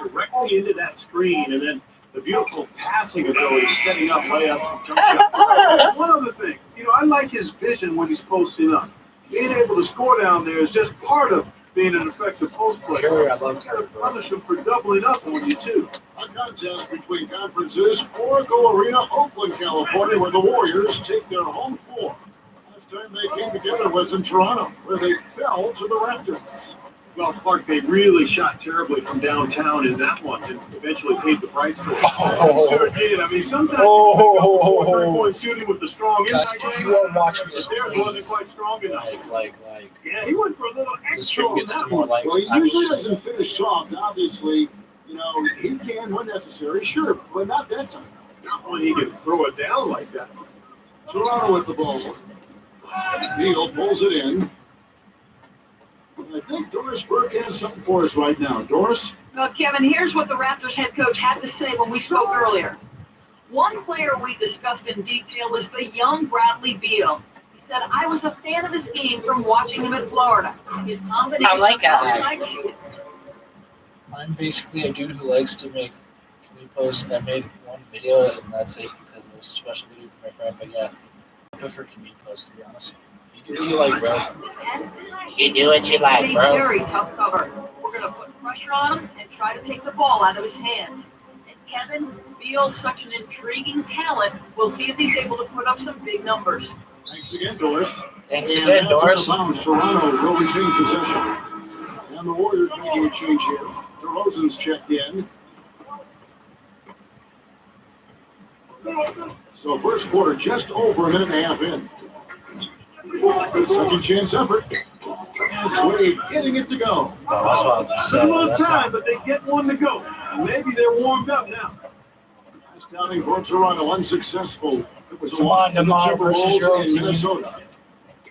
[SPEAKER 2] directly into that screen, and then the beautiful passing ability, setting up layups and jump shots.
[SPEAKER 4] One other thing, I like his vision when he's posting up. Being able to score down there is just part of being an effective post player.
[SPEAKER 3] Curry, I love Curry, bro.
[SPEAKER 4] Punish him for doubling up on you too.
[SPEAKER 1] A contest between conferences, Oracle Arena, Oakland, California, where the Warriors take their home floor. Last time they came together was in Toronto, where they fell to the Raptors.
[SPEAKER 2] Well, Clark, they really shot terribly from downtown in that one and eventually paid the price for it.
[SPEAKER 4] Sure did. I mean, sometimes you pick up 4 3-point shooting with the strong
[SPEAKER 3] Guys,
[SPEAKER 4] inside
[SPEAKER 3] if
[SPEAKER 4] game.
[SPEAKER 3] you are watching this,
[SPEAKER 4] Theirs wasn't
[SPEAKER 3] please,
[SPEAKER 4] quite strong enough.
[SPEAKER 3] like,
[SPEAKER 4] Yeah, he went for a little extra on
[SPEAKER 3] distributes to
[SPEAKER 4] that
[SPEAKER 3] more
[SPEAKER 4] one.
[SPEAKER 3] likes.
[SPEAKER 1] Well, he usually doesn't finish soft, obviously. He can when necessary, sure, but not that time.
[SPEAKER 2] Not when he can throw it down like that.
[SPEAKER 1] Toronto with the ball. Neal pulls it in. I think Doris Burke has something for us right now. Doris?
[SPEAKER 7] Well, Kevin, here's what the Raptors head coach had to say when we spoke earlier. One player we discussed in detail is the young Bradley Beal. He said, I was a fan of his game from watching him in Florida. His combination
[SPEAKER 3] I like
[SPEAKER 7] of
[SPEAKER 3] that.
[SPEAKER 7] outside shooting.
[SPEAKER 3] I'm basically a dude who likes to make community posts. I made one video and that's it because it was a special video for my friend. But yeah, I prefer community posts to be honest. You do what you like, bro. You do what you like,
[SPEAKER 7] A
[SPEAKER 3] bro.
[SPEAKER 7] very tough cover. We're going to put pressure on him and try to take the ball out of his hands. And Kevin Beal's such an intriguing talent. We'll see if he's able to put up some big numbers.
[SPEAKER 1] Thanks again, Doris.
[SPEAKER 3] Thanks
[SPEAKER 1] And
[SPEAKER 3] again,
[SPEAKER 1] that's
[SPEAKER 3] Doris.
[SPEAKER 1] out of bounds. Toronto will retain possession. And the Warriors making a change here. DeRozan's checked in. So first quarter, just over a minute and a half in. Second chance effort. And it's Wade getting it to go.
[SPEAKER 3] Oh, that's what I
[SPEAKER 4] Took a little
[SPEAKER 3] that's
[SPEAKER 4] time, but they get one to go. Maybe they're warmed up now.
[SPEAKER 1] Last downing for Toronto, unsuccessful. It was a
[SPEAKER 3] Come
[SPEAKER 1] loss
[SPEAKER 3] on,
[SPEAKER 1] to the
[SPEAKER 3] DeMar versus your own
[SPEAKER 1] Timberwolves in
[SPEAKER 3] team.
[SPEAKER 1] Minnesota.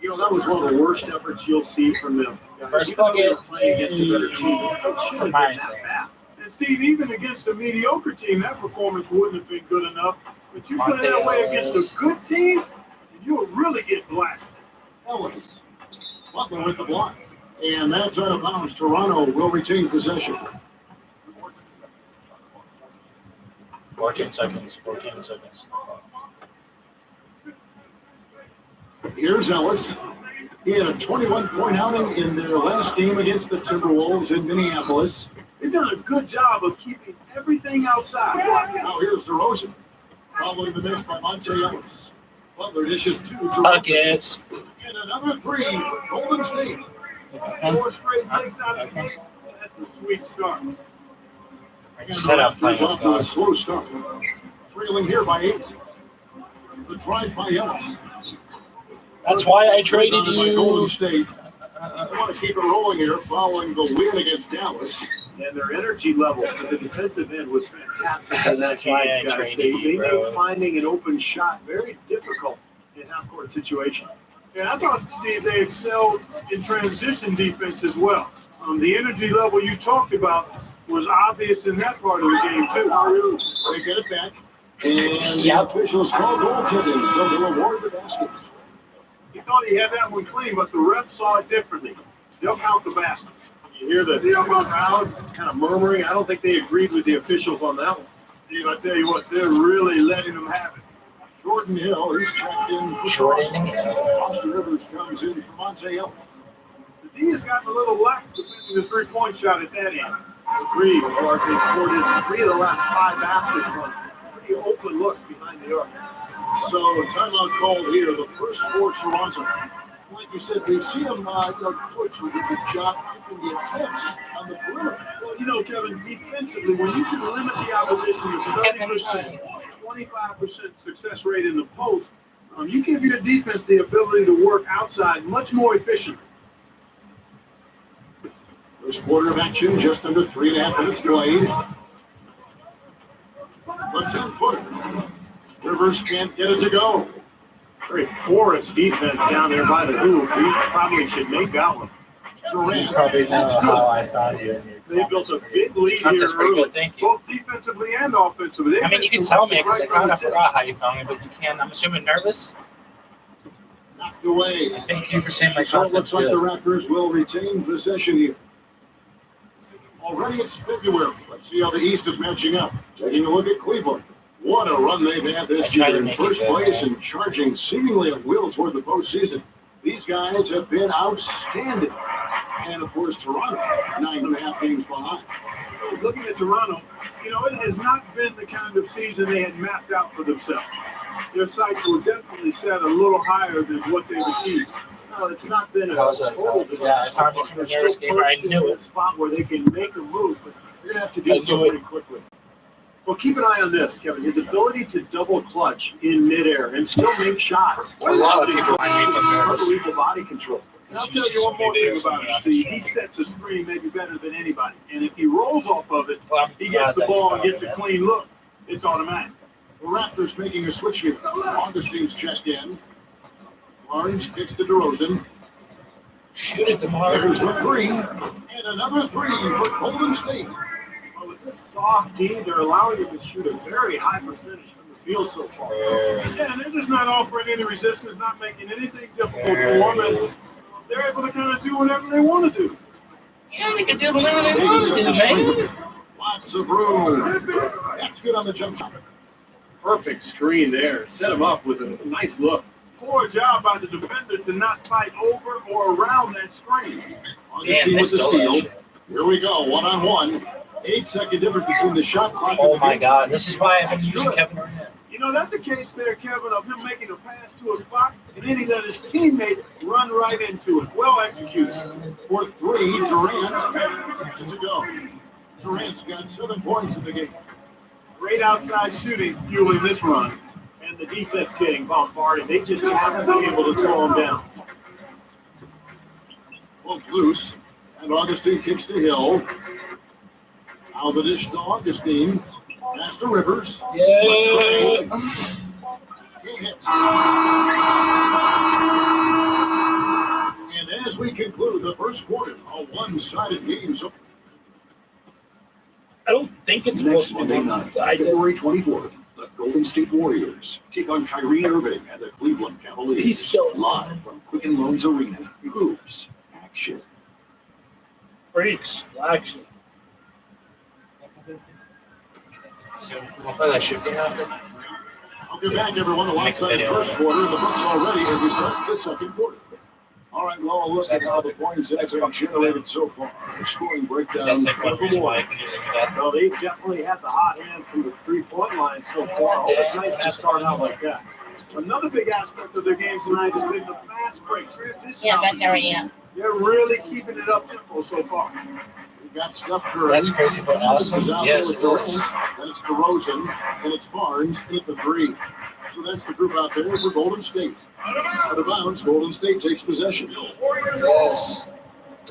[SPEAKER 2] That was one of the worst efforts you'll see from them.
[SPEAKER 3] First
[SPEAKER 2] Even though they were
[SPEAKER 3] bucket.
[SPEAKER 2] playing against a better team, it shouldn't have been
[SPEAKER 3] Mine.
[SPEAKER 2] that bad.
[SPEAKER 4] And Steve, even against a mediocre team, that performance wouldn't have been good enough. But you put it that way against a good team, and you will really get blasted.
[SPEAKER 1] Ellis. Butler with the block. And that's out of bounds. Toronto will retain possession.
[SPEAKER 3] 14 seconds.
[SPEAKER 1] Here's Ellis. He had a 21-point outing in their last game against the Timberwolves in Minneapolis.
[SPEAKER 4] They've done a good job of keeping everything outside.
[SPEAKER 1] Now here's DeRozan. Following the miss by Monte Ellis. Butler dishes two to
[SPEAKER 3] Buckets.
[SPEAKER 1] And another three for Golden State.
[SPEAKER 4] 4 straight makes out of the gate. That's a sweet start.
[SPEAKER 3] I set up playing
[SPEAKER 1] Raptors off to a slow start. Trailing here by 8. The drive by Ellis.
[SPEAKER 3] That's why I traded
[SPEAKER 1] By Golden
[SPEAKER 3] you.
[SPEAKER 1] State. They want to keep it rolling here following the win against Dallas.
[SPEAKER 2] And their energy level at the defensive end was fantastic. In that
[SPEAKER 3] That's why
[SPEAKER 2] game,
[SPEAKER 3] I
[SPEAKER 2] guys.
[SPEAKER 3] traded you,
[SPEAKER 2] They
[SPEAKER 3] bro.
[SPEAKER 2] made finding an open shot very difficult in half-court situations.
[SPEAKER 4] Yeah, I thought, Steve, they excelled in transition defense as well. The energy level you talked about was obvious in that part of the game, too.
[SPEAKER 1] They get it back. And the
[SPEAKER 3] Yep.
[SPEAKER 1] officials call goaltending, so they'll award the basket.
[SPEAKER 4] He thought he had that one clean, but the ref saw it differently. They'll count the basket.
[SPEAKER 2] You hear the crowd kind of murmuring. I don't think they agreed with the officials on that one.
[SPEAKER 4] Steve, I tell you what, they're really letting them have it.
[SPEAKER 1] Jordan Hill, he's checked in for
[SPEAKER 3] Jordan
[SPEAKER 1] Toronto. Austin Rivers comes in for Monte Ellis.
[SPEAKER 4] The D has gotten a little lax defending the three-point shot at that end.
[SPEAKER 2] Agreed. Clark recorded 3 of the last 5 baskets on pretty open looks behind the arc.
[SPEAKER 1] So timeout called here, the first for Toronto. Like you said, they see him, do a terrific job keeping the attempts on the perimeter.
[SPEAKER 4] Well, Kevin, defensively, when you can limit the opposition to 30%, 25% success rate in the post, you give your defense the ability to work outside much more efficiently.
[SPEAKER 1] First quarter of action, just under 3.5 minutes played. A 10-footer. Rivers can't get it to go.
[SPEAKER 2] Very porous defense down there by the hoop. He probably should make that one.
[SPEAKER 3] You
[SPEAKER 1] Durant.
[SPEAKER 3] probably know how I found you in your
[SPEAKER 4] They built a big lead here
[SPEAKER 3] content's pretty
[SPEAKER 4] early,
[SPEAKER 3] good, thank you.
[SPEAKER 4] both defensively and offensively.
[SPEAKER 3] I mean, you can tell me because I kind of forgot how you found me, but you can. I'm assuming nervous.
[SPEAKER 1] Knocked away.
[SPEAKER 3] Thank you for saying my
[SPEAKER 1] So it
[SPEAKER 3] content's
[SPEAKER 1] looks like the
[SPEAKER 3] good.
[SPEAKER 1] Raptors will retain possession here. Already it's February. Let's see how the East is matching up. Taking a look at Cleveland. What a run they've had this
[SPEAKER 3] I tried
[SPEAKER 1] year
[SPEAKER 3] to
[SPEAKER 1] in
[SPEAKER 3] make
[SPEAKER 1] first
[SPEAKER 3] it good,
[SPEAKER 1] place
[SPEAKER 3] man.
[SPEAKER 1] and charging seemingly at will toward the postseason. These guys have been outstanding. And of course, Toronto, 9.5 games behind.
[SPEAKER 4] Looking at Toronto, it has not been the kind of season they had mapped out for themselves. Their sights were definitely set a little higher than what they've achieved.
[SPEAKER 2] No, it's not been a
[SPEAKER 3] How was that?
[SPEAKER 2] total
[SPEAKER 3] Yeah, I found it
[SPEAKER 2] disaster.
[SPEAKER 3] from the
[SPEAKER 2] They're
[SPEAKER 3] nervous
[SPEAKER 2] still
[SPEAKER 3] game. I
[SPEAKER 2] perched
[SPEAKER 3] knew
[SPEAKER 2] in
[SPEAKER 3] it.
[SPEAKER 2] a spot where they can make a move, but they have to
[SPEAKER 3] I
[SPEAKER 2] do so
[SPEAKER 3] knew it.
[SPEAKER 2] pretty quickly. Well, keep an eye on this, Kevin. His ability to double clutch in midair and still make shots.
[SPEAKER 3] A lot of people find me from nervous.
[SPEAKER 2] Unbelievable body control.
[SPEAKER 4] And I'll tell you one more thing about him, Steve. He sets a screen maybe better than anybody. And if he rolls off of it,
[SPEAKER 3] Well, I'm
[SPEAKER 4] he
[SPEAKER 3] glad
[SPEAKER 4] gets the
[SPEAKER 3] that you
[SPEAKER 4] ball
[SPEAKER 3] found
[SPEAKER 4] and gets
[SPEAKER 3] me,
[SPEAKER 4] a
[SPEAKER 3] man.
[SPEAKER 4] clean look. It's automatic.
[SPEAKER 1] The Raptors making a switch here. Augustine's checked in. Barnes kicks to DeRozan.
[SPEAKER 3] Shoot it, DeMar.
[SPEAKER 1] There's the three. And another three for Golden State.
[SPEAKER 2] Well, with this soft D, they're allowing him to shoot a very high percentage from the field so far.
[SPEAKER 4] Yeah, they're just not offering any resistance, not making anything difficult for them. And they're able to kind of do whatever they want to do.
[SPEAKER 3] Yeah, they can do whatever they want to do, man.
[SPEAKER 1] Lots of room. That's good on the jump shot.
[SPEAKER 2] Perfect screen there. Set him up with a nice look.
[SPEAKER 4] Poor job by the defender to not fight over or around that screen.
[SPEAKER 1] Augustine
[SPEAKER 3] they
[SPEAKER 1] with the
[SPEAKER 3] stole that
[SPEAKER 1] steal.
[SPEAKER 3] shit.
[SPEAKER 1] Here we go, 1-on-1. 8-second difference between the shot clock.
[SPEAKER 3] Oh
[SPEAKER 1] and the
[SPEAKER 3] my
[SPEAKER 1] game.
[SPEAKER 3] God, this is why I've been using Kevin Durant.
[SPEAKER 4] That's a case there, Kevin, of him making a pass to a spot, and then he let his teammate run right into it. Well executed.
[SPEAKER 1] For three, Durant. To go. Durant's got 7 points in the game.
[SPEAKER 4] Great outside shooting fueling this run.
[SPEAKER 2] And the defense getting bombarded. They just haven't been able to slow him down.
[SPEAKER 1] Poked loose. And Augustine kicks to Hill. Now the dish to Augustine. Pass to Rivers.
[SPEAKER 3] Yeah.
[SPEAKER 1] He hits. And as we conclude the first quarter, a one-sided game. So
[SPEAKER 3] I don't think it's supposed
[SPEAKER 8] Next
[SPEAKER 3] to be
[SPEAKER 8] Monday night,
[SPEAKER 3] one-sided.
[SPEAKER 8] February 24th, the Golden State Warriors take on Kyrie Irving and the Cleveland Cavaliers.
[SPEAKER 3] He's still
[SPEAKER 8] live from Quicken Loans Arena. Hoops, action.
[SPEAKER 3] Freaks, action. So, we'll play that shit game after.
[SPEAKER 1] welcome back, everyone. Alongside the first quarter, the Bucks already as we start the second quarter. All right, well, look at how the points that have been generated so far. The scoring breakdown.
[SPEAKER 3] That's like one
[SPEAKER 1] for the
[SPEAKER 3] reason why I
[SPEAKER 1] Warriors.
[SPEAKER 3] can use that.
[SPEAKER 2] Well, they've definitely had the hot hand from the three-point line so far. Always nice to start out like that.
[SPEAKER 4] Another big aspect of their game tonight has been the fast break transition.
[SPEAKER 9] Yeah, but there we are.
[SPEAKER 4] They're really keeping it up tempo so far.
[SPEAKER 1] We've got Steph Curry.
[SPEAKER 3] That's crazy for Allison. Yes, it is.
[SPEAKER 1] Then it's DeRozan, and it's Barnes at the 3. So that's the group out there for Golden State. Out of bounds, Golden State takes possession.
[SPEAKER 3] Yes.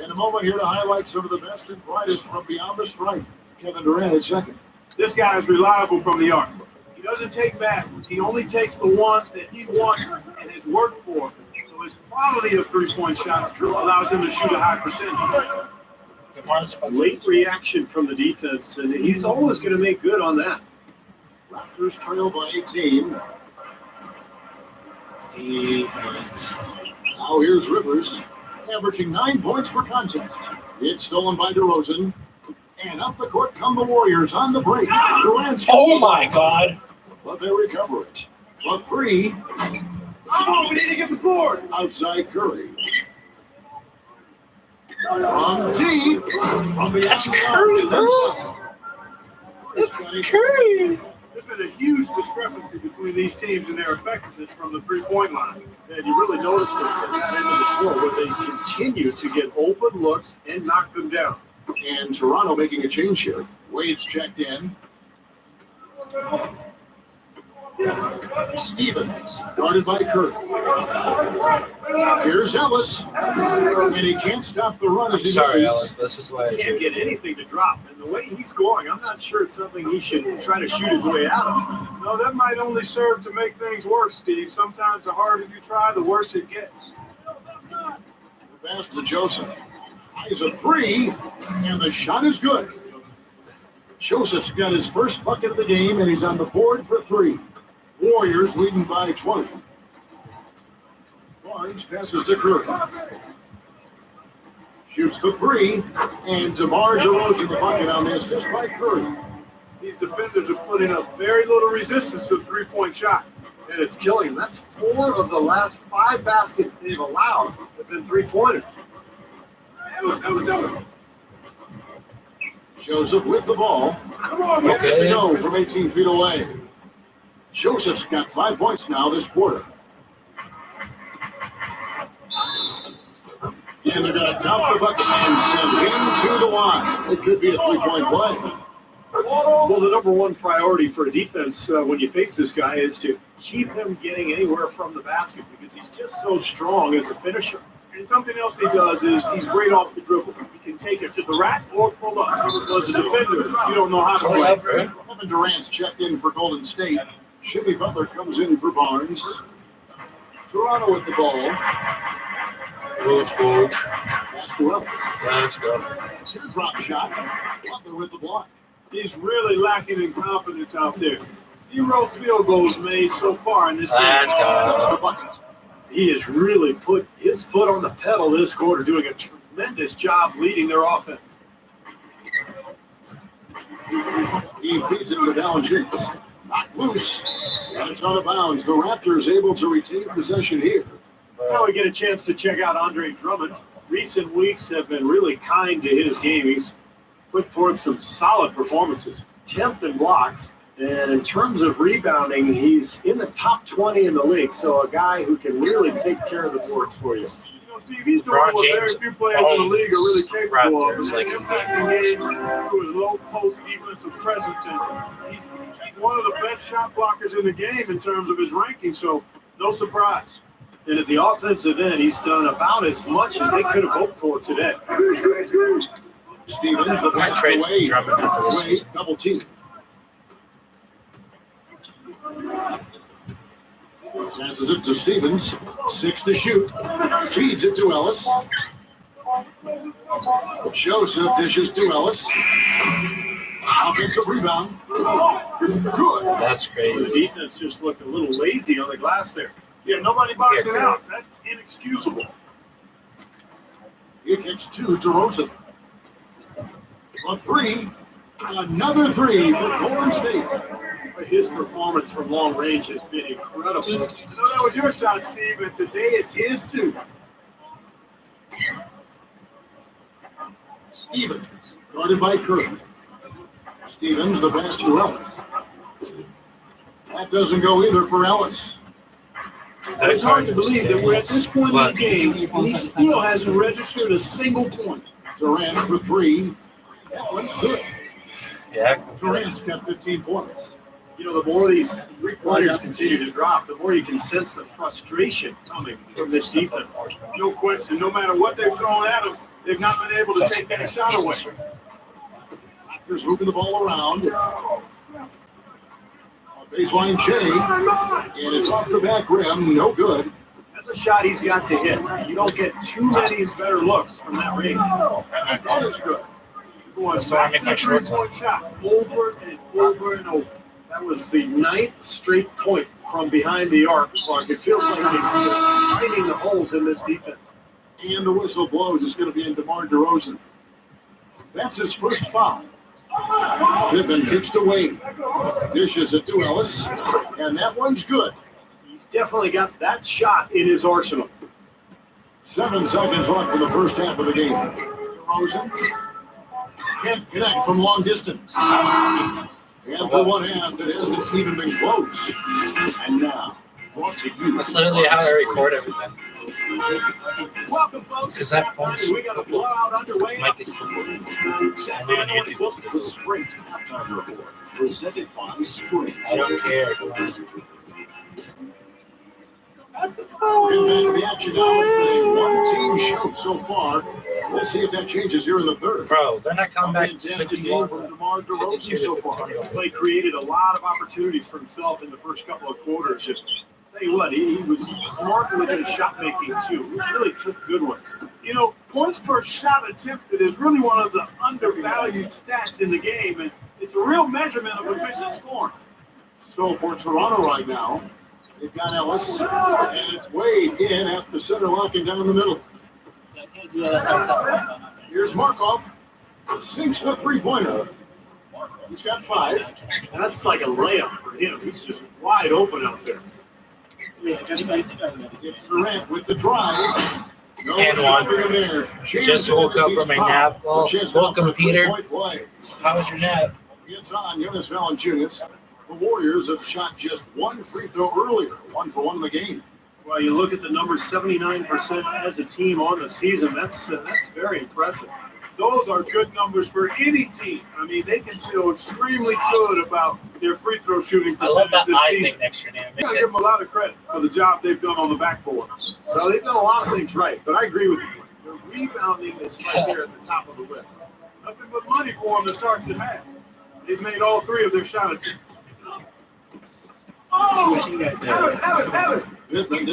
[SPEAKER 1] In a moment here to highlight some of the best and brightest from beyond the stripe. Kevin Durant at second.
[SPEAKER 4] This guy is reliable from the arc. He doesn't take bad ones. He only takes the ones that he wants and has worked for. So his quality of three-point shot allows him to shoot a high percentage.
[SPEAKER 2] Late reaction from the defense, and he's always going to make good on that.
[SPEAKER 1] Raptors trail by 18.
[SPEAKER 3] Defense.
[SPEAKER 1] Now here's Rivers, averaging 9 points per contest. It's stolen by DeRozan. And up the court come the Warriors on the break. Durant's
[SPEAKER 3] Oh my God.
[SPEAKER 1] but they recover it. The 3.
[SPEAKER 4] Oh, we need to get the board.
[SPEAKER 1] Outside Curry. From deep. From
[SPEAKER 3] That's
[SPEAKER 1] beyond the
[SPEAKER 3] Curry,
[SPEAKER 1] arc,
[SPEAKER 3] bro. That's Curry.
[SPEAKER 4] There's been a huge discrepancy between these teams and their effectiveness from the three-point line.
[SPEAKER 2] And you really notice it at that end of the floor where they continue to get open looks and knock them down.
[SPEAKER 1] And Toronto making a change here. Wade's checked in. Stevens, guarded by Curry. Here's Ellis. And he can't stop the run as he
[SPEAKER 3] Sorry,
[SPEAKER 1] misses.
[SPEAKER 3] Alice, but this is why I
[SPEAKER 2] He can't get anything to drop. And the way he's going, I'm not sure it's something he should try to shoot his way out of.
[SPEAKER 4] No, that might only serve to make things worse, Steve. Sometimes the harder you try, the worse it gets.
[SPEAKER 1] The pass to Joseph. Eyes a 3, and the shot is good. Joseph's got his first bucket of the game, and he's on the board for 3. Warriors leading by 20. Barnes passes to Curry. Shoots the 3, and DeMar DeRozan the bucket on the assist by Curry.
[SPEAKER 4] These defenders are putting up very little resistance to the three-point shot.
[SPEAKER 2] And it's killing him. That's 4 of the last 5 baskets they've allowed have been three-pointers.
[SPEAKER 1] Joseph with the ball. Gets it to go from 18 feet away. Joseph's got 5 points now this quarter. And they're going to count the bucket and send him to the line. It could be a 3-point play.
[SPEAKER 2] Well, the number one priority for a defense when you face this guy is to keep him getting anywhere from the basket because he's just so strong as a finisher.
[SPEAKER 4] And something else he does is he's great off the dribble. He can take it to the rack or pull up. As a defender, you don't know how to play.
[SPEAKER 1] Kevin Durant's checked in for Golden State. Jimmy Butler comes in for Barnes. Toronto with the ball.
[SPEAKER 3] Let's go.
[SPEAKER 1] Pass to Ellis.
[SPEAKER 3] Let's go.
[SPEAKER 1] Teardrop shot. Butler with the block.
[SPEAKER 4] He's really lacking in confidence out there. 0 field goals made so far in this game.
[SPEAKER 3] Let's
[SPEAKER 1] That's
[SPEAKER 3] go.
[SPEAKER 1] the bucket.
[SPEAKER 2] He has really put his foot on the pedal this quarter, doing a tremendous job leading their offense.
[SPEAKER 1] He feeds it to Valanciunas. Knocked loose. And it's out of bounds. The Raptors able to retain possession here.
[SPEAKER 2] Now we get a chance to check out Andre Drummond. Recent weeks have been really kind to his game. He's put forth some solid performances. 10th in blocks. And in terms of rebounding, he's in the top 20 in the league. So a guy who can really take care of the boards for you.
[SPEAKER 4] You know, Steve, he's doing
[SPEAKER 3] LeBron
[SPEAKER 4] what
[SPEAKER 3] James
[SPEAKER 4] very few players in the league are really capable of.
[SPEAKER 3] Raptors,
[SPEAKER 4] He's
[SPEAKER 3] like,
[SPEAKER 4] impacting games through his low post defensive presence. And he's one of the best shot blockers in the game in terms of his ranking. So no surprise.
[SPEAKER 2] And at the offensive end, he's done about as much as they could have hoped for today.
[SPEAKER 1] Stevens, the
[SPEAKER 3] I
[SPEAKER 1] pass
[SPEAKER 3] trade
[SPEAKER 1] to Wade.
[SPEAKER 3] Drummond for this
[SPEAKER 1] Wade,
[SPEAKER 3] season.
[SPEAKER 1] double team. Passes it to Stevens. 6 to shoot. Feeds it to Ellis. Joseph dishes to Ellis. Offensive rebound. Good.
[SPEAKER 3] That's
[SPEAKER 2] The
[SPEAKER 3] great.
[SPEAKER 2] defense just looked a little lazy on the glass there.
[SPEAKER 4] Yeah, nobody boxing
[SPEAKER 3] Yeah.
[SPEAKER 4] out. That's inexcusable.
[SPEAKER 1] He kicks 2 to Rosen. A 3. Another 3 for Golden State.
[SPEAKER 2] His performance from long range has been incredible.
[SPEAKER 4] You know, that was your shot, Steve, and today it's his too.
[SPEAKER 1] Stevens, guarded by Curry. Stevens, the pass to Ellis. That doesn't go either for Ellis.
[SPEAKER 4] It's hard to believe that we're at this point in the game and he still hasn't registered a single point.
[SPEAKER 1] Durant for three. That one's good.
[SPEAKER 3] Yeah.
[SPEAKER 1] Durant's got 15 points.
[SPEAKER 2] You know, the more these three-pointers continue to drop, the more you can sense the frustration coming from this defense.
[SPEAKER 4] No question. No matter what they've thrown at them, they've not been able to take that shot away.
[SPEAKER 1] Raptors moving the ball around. Baseline change, and it's off the back rim. No good.
[SPEAKER 2] That's a shot he's got to hit. You don't get too many better looks from that range.
[SPEAKER 1] That is good.
[SPEAKER 3] That's why I make my shorts on.
[SPEAKER 4] Shot over and over and over.
[SPEAKER 2] That was the 9th straight point from behind the arc, Clark. It feels like they're finding the holes in this defense.
[SPEAKER 1] And the whistle blows. It's going to be in DeMar DeRozan. That's his first foul. Pippen kicks away. Dishes it to Ellis. And that one's good.
[SPEAKER 2] He's definitely got that shot in his arsenal.
[SPEAKER 1] 7 seconds left in the first half of the game. DeRozan can't connect from long distance. And for one half, it hasn't even been close. And now, brought to you.
[SPEAKER 3] That's literally how I record everything.
[SPEAKER 2] Welcome, folks.
[SPEAKER 3] Because that phone's
[SPEAKER 2] We got a blowout underway.
[SPEAKER 3] mic is recording. And then on YouTube, it's
[SPEAKER 8] The Sprint halftime report presented by Sprint.
[SPEAKER 3] I don't care.
[SPEAKER 1] Getting back to the action now. It's been a one-team show so far. We'll see if that changes here in the third.
[SPEAKER 3] Bro, they're not
[SPEAKER 1] A
[SPEAKER 3] coming back to
[SPEAKER 1] fantastic game
[SPEAKER 3] 51.
[SPEAKER 1] from DeMar DeRozan so far.
[SPEAKER 2] Clay created a lot of opportunities for himself in the first couple of quarters. And tell you what, he was smart with his shot making too. He really took good ones.
[SPEAKER 4] You know, points per shot attempted is really one of the undervalued stats in the game, and it's a real measurement of efficient scoring.
[SPEAKER 1] So for Toronto right now, they've got Ellis, and it's Wade in at the center, locking down the middle. Here's Markov. Sinks the three-pointer. He's got 5.
[SPEAKER 2] That's like a layup for him. He's just wide open out there.
[SPEAKER 1] It's Durant with the drive. No
[SPEAKER 3] And
[SPEAKER 1] stopping
[SPEAKER 3] one.
[SPEAKER 1] him there.
[SPEAKER 3] Just woke up from my nap. Well, welcome, Peter. How was your nap?
[SPEAKER 1] It's on Jonas Valanciunas. The Warriors have shot just one free throw earlier, 1 for 1 in the game.
[SPEAKER 2] Well, you look at the numbers, 79% as a team on the season. That's very impressive.
[SPEAKER 4] Those are good numbers for any team. I mean, they can feel extremely good about their free throw shooting
[SPEAKER 3] I love
[SPEAKER 4] percentage
[SPEAKER 3] that
[SPEAKER 4] this
[SPEAKER 3] eye
[SPEAKER 4] season.
[SPEAKER 3] thing next to your name.
[SPEAKER 4] I gotta give them a lot of credit for the job they've done on the backboard.
[SPEAKER 2] Well, they've done a lot of things right, but I agree with you. The rebounding is right there at the top of the list.
[SPEAKER 4] Nothing but money for them to start the half. They've made all 3 of their shot attempts. Oh, have it.
[SPEAKER 1] Pittman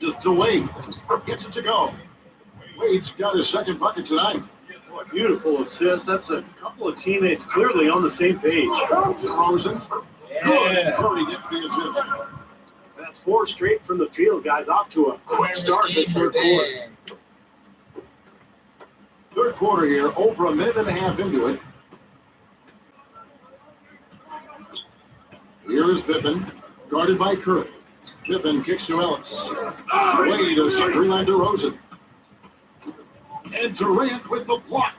[SPEAKER 1] just to Wade. Gets it to go. Wade's got his second bucket tonight.
[SPEAKER 2] Beautiful assist. That's a couple of teammates clearly on the same page.
[SPEAKER 1] DeRozan. Good.
[SPEAKER 3] Yeah.
[SPEAKER 1] Curry gets the assist.
[SPEAKER 2] That's 4 straight from the field, guys. Off to a quick start this third quarter.
[SPEAKER 1] Third quarter here, over a minute and a half into it. Here's Pippen, guarded by Curry. Pippen kicks to Ellis. Wade a screen on DeRozan. And Durant with the block.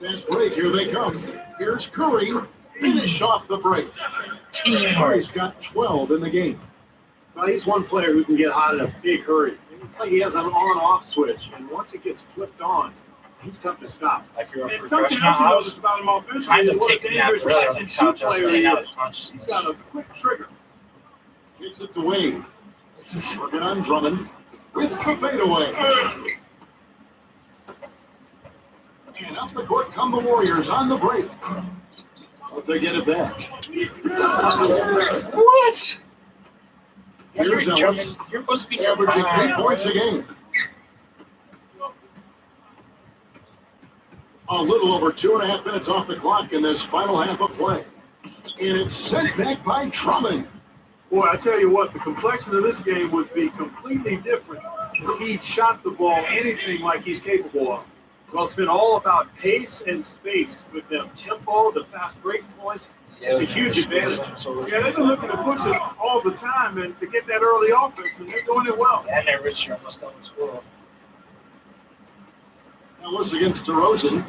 [SPEAKER 1] Fast break, here they come. Here's Curry, finish off the break.
[SPEAKER 3] Teamwork.
[SPEAKER 1] Curry's got 12 in the game.
[SPEAKER 2] Well, he's one player who can get hot in a big hurry. It's like he has an on-off switch, and once it gets flipped on, he's tough to stop.
[SPEAKER 3] I feel
[SPEAKER 4] And something
[SPEAKER 3] professional.
[SPEAKER 4] else you
[SPEAKER 3] I
[SPEAKER 4] notice
[SPEAKER 3] was
[SPEAKER 4] about him offensively
[SPEAKER 3] kind
[SPEAKER 4] is
[SPEAKER 3] of
[SPEAKER 4] what a
[SPEAKER 3] taking that
[SPEAKER 4] dangerous
[SPEAKER 3] really on
[SPEAKER 4] catch
[SPEAKER 3] the
[SPEAKER 4] and shoot
[SPEAKER 3] couch. I was
[SPEAKER 4] player
[SPEAKER 3] getting
[SPEAKER 4] he
[SPEAKER 3] out of
[SPEAKER 4] is. He's
[SPEAKER 3] consciousness.
[SPEAKER 4] got a quick trigger.
[SPEAKER 1] Kicks it to Wade.
[SPEAKER 3] This is
[SPEAKER 1] Working on Drummond with the fadeaway. And up the court come the Warriors on the break. But they get it back.
[SPEAKER 3] what?
[SPEAKER 1] Here's
[SPEAKER 3] You're
[SPEAKER 1] Ellis,
[SPEAKER 3] German. You're supposed to be
[SPEAKER 1] averaging 8
[SPEAKER 3] near
[SPEAKER 1] points a game. A little over 2.5 minutes off the clock in this final half of play. And it's sent back by Drummond.
[SPEAKER 4] Boy, I tell you what, the complexion of this game would be completely different if he shot the ball anything like he's capable of.
[SPEAKER 2] Well, it's been all about pace and space with them. Tempo, the fast break points, it's a huge advantage.
[SPEAKER 4] Yeah, they've been looking to push it all the time and to get that early offense, and they're doing it well.
[SPEAKER 3] And they're rich. You're almost done with school.
[SPEAKER 1] Ellis against DeRozan.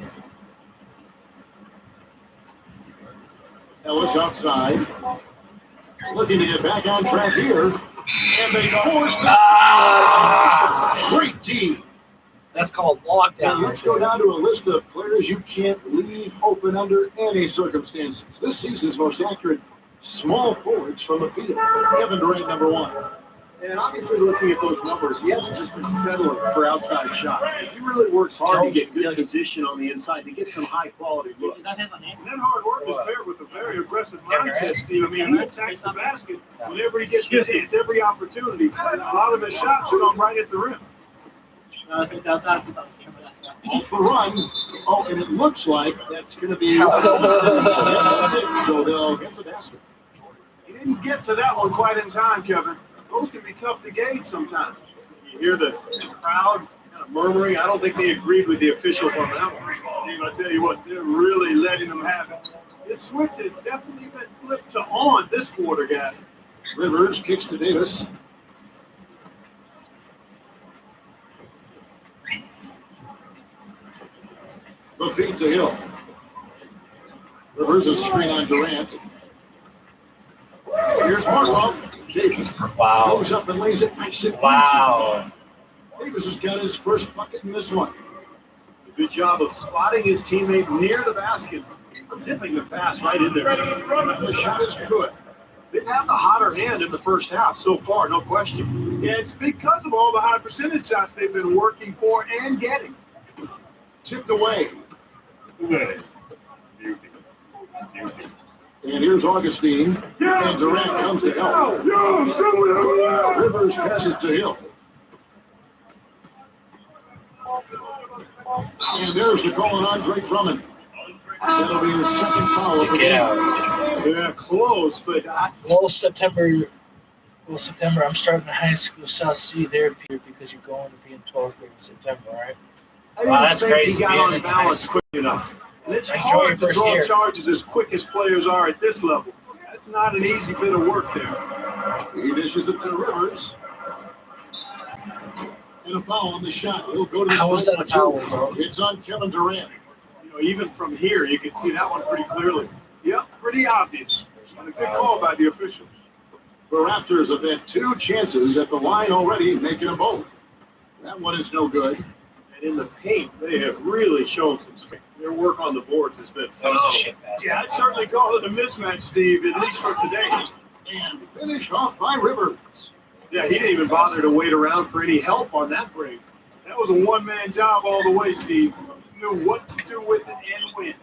[SPEAKER 1] Ellis outside. Looking to get back on track here. And they force the great team.
[SPEAKER 3] That's called
[SPEAKER 1] And
[SPEAKER 3] lockdown.
[SPEAKER 1] let's go down to a list of players you can't leave open under any circumstances. This season's most accurate small forwards from the field. Kevin Durant, number 1.
[SPEAKER 2] And obviously, looking at those numbers, he hasn't just been settling for outside shots. He really works hard to get good position on the inside to get some high-quality looks.
[SPEAKER 4] And that hard work is paired with a very aggressive mindset, Steve. I mean, he attacks the basket whenever he gets his hands, every opportunity. A lot of his shots come right at the rim.
[SPEAKER 1] Off the run. Oh, and it looks like that's going to be that's it. So they'll get the basket.
[SPEAKER 4] He didn't get to that one quite in time, Kevin. Those can be tough to gauge sometimes.
[SPEAKER 2] You hear the crowd kind of murmuring. I don't think they agreed with the officials on that one.
[SPEAKER 4] Steve, I tell you what, they're really letting them have it. This switch has definitely been flipped to on this quarter, guys.
[SPEAKER 1] Rivers kicks to Davis. The feed to Hill. Rivers a screen on Durant. Here's Markov. Davis
[SPEAKER 3] Wow.
[SPEAKER 1] goes up and lays it nice and
[SPEAKER 3] Wow.
[SPEAKER 1] easy. Davis has got his first bucket in this one.
[SPEAKER 2] A good job of spotting his teammate near the basket, zipping the pass right in there.
[SPEAKER 1] The shot is good.
[SPEAKER 2] They've had the hotter hand in the first half so far, no question.
[SPEAKER 4] Yeah, it's because of all the high percentage shots they've been working for and getting.
[SPEAKER 1] Tipped away. And here's Augustine. And Durant comes to help. Rivers passes to Hill. And there's the call on Andre Drummond. That'll be his second foul of the
[SPEAKER 3] Get
[SPEAKER 1] game.
[SPEAKER 3] out.
[SPEAKER 2] Yeah, close, but
[SPEAKER 3] Well, September, I'm starting a high school South Sea therapy because you're going to be in 12th grade in September, all right?
[SPEAKER 2] I didn't
[SPEAKER 3] Wow, that's
[SPEAKER 2] think
[SPEAKER 3] crazy
[SPEAKER 2] he got
[SPEAKER 3] being
[SPEAKER 2] on
[SPEAKER 3] in
[SPEAKER 2] balance
[SPEAKER 3] high
[SPEAKER 2] quick enough.
[SPEAKER 4] And it's
[SPEAKER 3] Enjoy
[SPEAKER 4] hard
[SPEAKER 3] your
[SPEAKER 4] to
[SPEAKER 3] first
[SPEAKER 4] draw
[SPEAKER 3] year.
[SPEAKER 4] charges as quick as players are at this level. That's not an easy bit of work there.
[SPEAKER 1] He dishes it to Rivers. And a foul on the shot. He'll go to the
[SPEAKER 3] How was that a foul,
[SPEAKER 1] two.
[SPEAKER 3] bro?
[SPEAKER 1] It's on Kevin Durant.
[SPEAKER 2] You know, even from here, you can see that one pretty clearly.
[SPEAKER 4] Yep, pretty obvious. And a good call by the official.
[SPEAKER 1] The Raptors have had 2 chances at the line already, making them both. That one is no good.
[SPEAKER 2] And in the paint, they have really shown some strength. Their work on the boards has been
[SPEAKER 3] That was a
[SPEAKER 2] phenomenal.
[SPEAKER 3] shit pass.
[SPEAKER 4] Yeah, I'd certainly call it a mismatch, Steve, at least for today.
[SPEAKER 1] And finished off by Rivers.
[SPEAKER 2] Yeah, he didn't even bother to wait around for any help on that break.
[SPEAKER 4] That was a one-man job all the way, Steve. He knew what to do with it and when.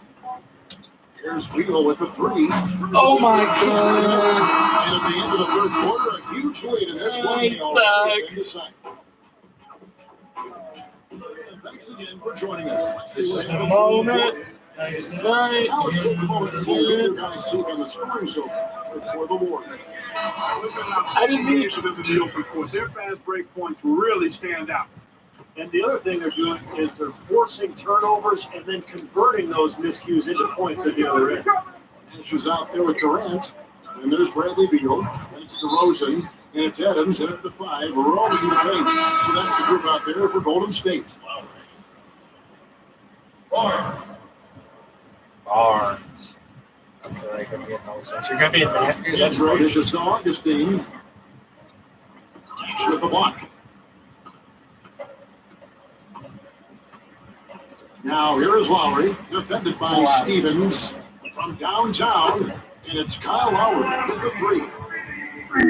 [SPEAKER 1] Here's Wheel with the 3.
[SPEAKER 3] Oh my god.
[SPEAKER 1] And at the end of the third quarter, a huge lead in this one.
[SPEAKER 3] Nice
[SPEAKER 1] Decided. And thanks again for joining us.
[SPEAKER 3] This is the moment. Nice night.
[SPEAKER 1] Now let's take a moment to hear you guys take on the scoring so for the Warriors.
[SPEAKER 3] I didn't mean
[SPEAKER 4] for them in the open court. Their fast break points really stand out.
[SPEAKER 2] And the other thing they're doing is they're forcing turnovers and then converting those miscues into points at the other end.
[SPEAKER 1] Nash is out there with Durant. And there's Bradley Beal. And it's DeRozan. And it's Adams. And at the 5, rolling in the paint. So that's the group out there for Golden State.
[SPEAKER 3] Barnes. I feel like I'm getting all sense. You're going to be in math grade? That's
[SPEAKER 1] Right. It's
[SPEAKER 3] crazy.
[SPEAKER 1] just Augustine. Nash with the block. Now here is Lowry, defended by Stevens from downtown, and it's Kyle Lowry with the 3.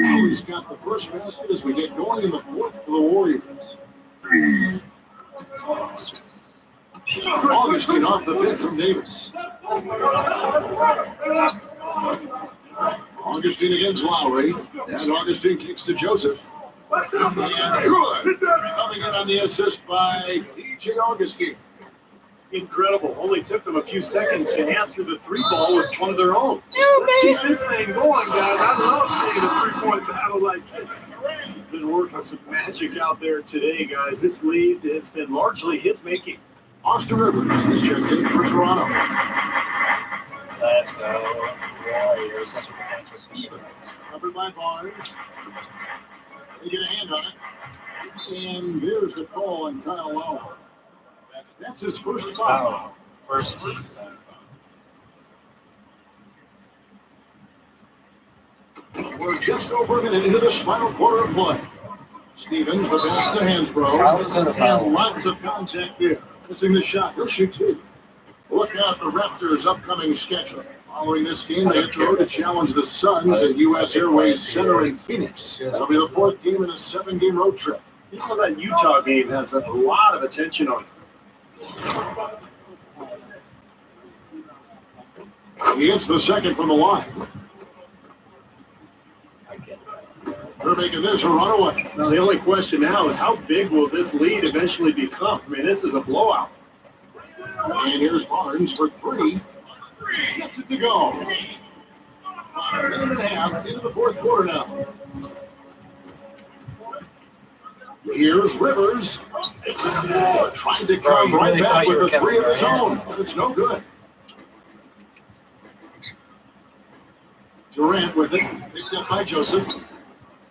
[SPEAKER 1] Lowry's got the first basket as we get going in the 4th for the Warriors. Augustine off the pin from Davis. Augustine against Lowry, and Augustine kicks to Joseph. And good. Coming in on the assist by DJ Augustine.
[SPEAKER 2] Incredible. Only took them a few seconds to answer the 3 ball with one of their own.
[SPEAKER 4] Let's keep this thing going, guys. I love seeing a three-point battle like this.
[SPEAKER 2] He's been working some magic out there today, guys. This lead has been largely his making.
[SPEAKER 1] Austin Rivers is checked in for Toronto.
[SPEAKER 3] Let's go. Warriors. That's what the points were.
[SPEAKER 1] Stevens, covered by Barnes. They get a hand on it. And there's the call on Kyle Lowry. That's his first foul.
[SPEAKER 3] First team.
[SPEAKER 1] We're just over a minute into this final quarter of play. Stevens, the pass to Hansbrough, and lots of contact there. Missing the shot. He'll shoot two. Look out the Raptors' upcoming schedule. Following this game, they have to go to challenge the Suns at U.S. Airways Center in Phoenix. It'll be the fourth game in a 7-game road trip.
[SPEAKER 2] You know, that Utah game has a lot of attention on it.
[SPEAKER 1] He hits the second from the line. They're making this a runaway.
[SPEAKER 2] Now, the only question now is how big will this lead eventually become? I mean, this is a blowout.
[SPEAKER 1] And here's Barnes for three. Gets it to go. About a minute and a half into the fourth quarter now. Here's Rivers. Tried to come right back with a three of his own, but it's no good. Durant with it, picked up by Joseph.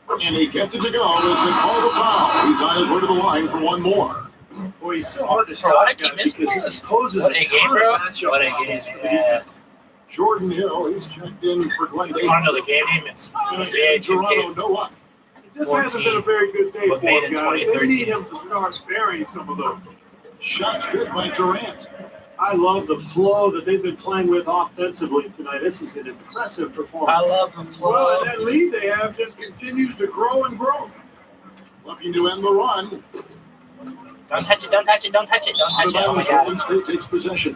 [SPEAKER 1] And he gets it to go as they call the foul. He's on his way to the line for one more.
[SPEAKER 2] Boy, he's so hard to stop because he poses a ton of matchup problems for the defense.
[SPEAKER 1] Jordan Hill, he's checked in for Glenn Davis.
[SPEAKER 3] On to the game name. It's
[SPEAKER 1] Toronto, no luck.
[SPEAKER 4] It just hasn't been a very good day for
[SPEAKER 3] but made
[SPEAKER 4] him,
[SPEAKER 3] in
[SPEAKER 4] guys. They
[SPEAKER 3] 2013.
[SPEAKER 4] need him to start burying some of those.
[SPEAKER 1] Shots good by Durant.
[SPEAKER 2] I love the flow that they've been playing with offensively tonight. This is an impressive performance.
[SPEAKER 3] I love the
[SPEAKER 4] Well,
[SPEAKER 3] flow.
[SPEAKER 4] and that lead they have just continues to grow and grow.
[SPEAKER 1] Looking to end the run.
[SPEAKER 3] Don't touch it, don't touch it, don't touch it, don't touch it. Oh my
[SPEAKER 1] Golden
[SPEAKER 3] god.
[SPEAKER 1] State takes possession.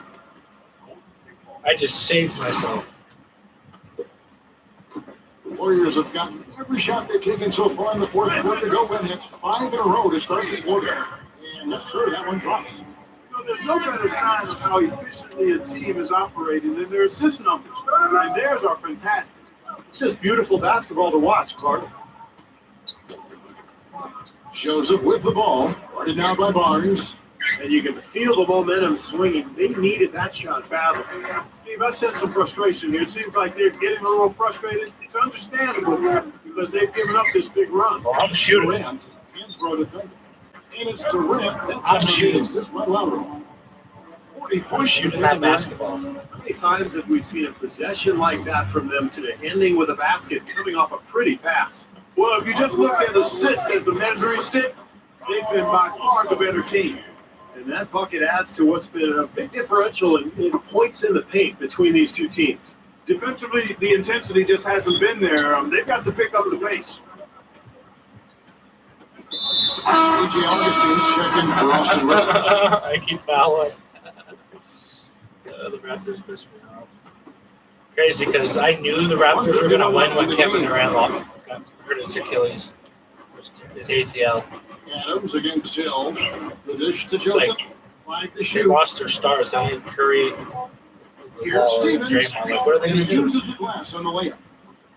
[SPEAKER 3] I just saved myself.
[SPEAKER 1] The Warriors have gotten every shot they've taken so far in the fourth quarter to go win. It's 5 in a row to start the quarter. And yes, sir, that one drops.
[SPEAKER 4] You know, there's no better sign of how efficiently a team is operating than their assist numbers. And theirs are fantastic.
[SPEAKER 2] It's just beautiful basketball to watch, Clark.
[SPEAKER 1] Joseph with the ball. Guarded now by Barnes.
[SPEAKER 2] And you can feel the momentum swinging. They needed that shot badly.
[SPEAKER 4] Steve, I sense some frustration here. It seems like they're getting a little frustrated. It's understandable because they've given up this big run.
[SPEAKER 3] Well, I'm shooting.
[SPEAKER 1] Durant. Hansbrough defender. And it's Durant. That
[SPEAKER 3] I'm
[SPEAKER 1] time
[SPEAKER 3] shooting.
[SPEAKER 1] it's this by Lowry. 40
[SPEAKER 3] I'm
[SPEAKER 1] points.
[SPEAKER 3] shooting that basketball.
[SPEAKER 2] How many times have we seen a possession like that from them today, ending with a basket, coming off a pretty pass?
[SPEAKER 4] Well, if you just look at assists as the measuring stick, they've been by far the better team.
[SPEAKER 2] And that bucket adds to what's been a big differential in points in the paint between these two teams.
[SPEAKER 4] Defensively, the intensity just hasn't been there. They've got to pick up the pace.
[SPEAKER 1] A.J. Augustine's checking for Austin Rivers.
[SPEAKER 3] I keep fouling. The Raptors pissed me off. Crazy because I knew the Raptors were going to win when Kevin Durant got hurt his Achilles, his ACL.
[SPEAKER 1] Adams against Hill. The dish to
[SPEAKER 3] It's
[SPEAKER 1] Joseph.
[SPEAKER 3] like
[SPEAKER 1] Like the
[SPEAKER 3] they
[SPEAKER 1] shoot.
[SPEAKER 3] lost their stars. They need Curry,
[SPEAKER 1] Here's Stevens.
[SPEAKER 3] Draymond. Like, what are they
[SPEAKER 1] And
[SPEAKER 3] going
[SPEAKER 1] he
[SPEAKER 3] to do?
[SPEAKER 1] uses the glass on the layup.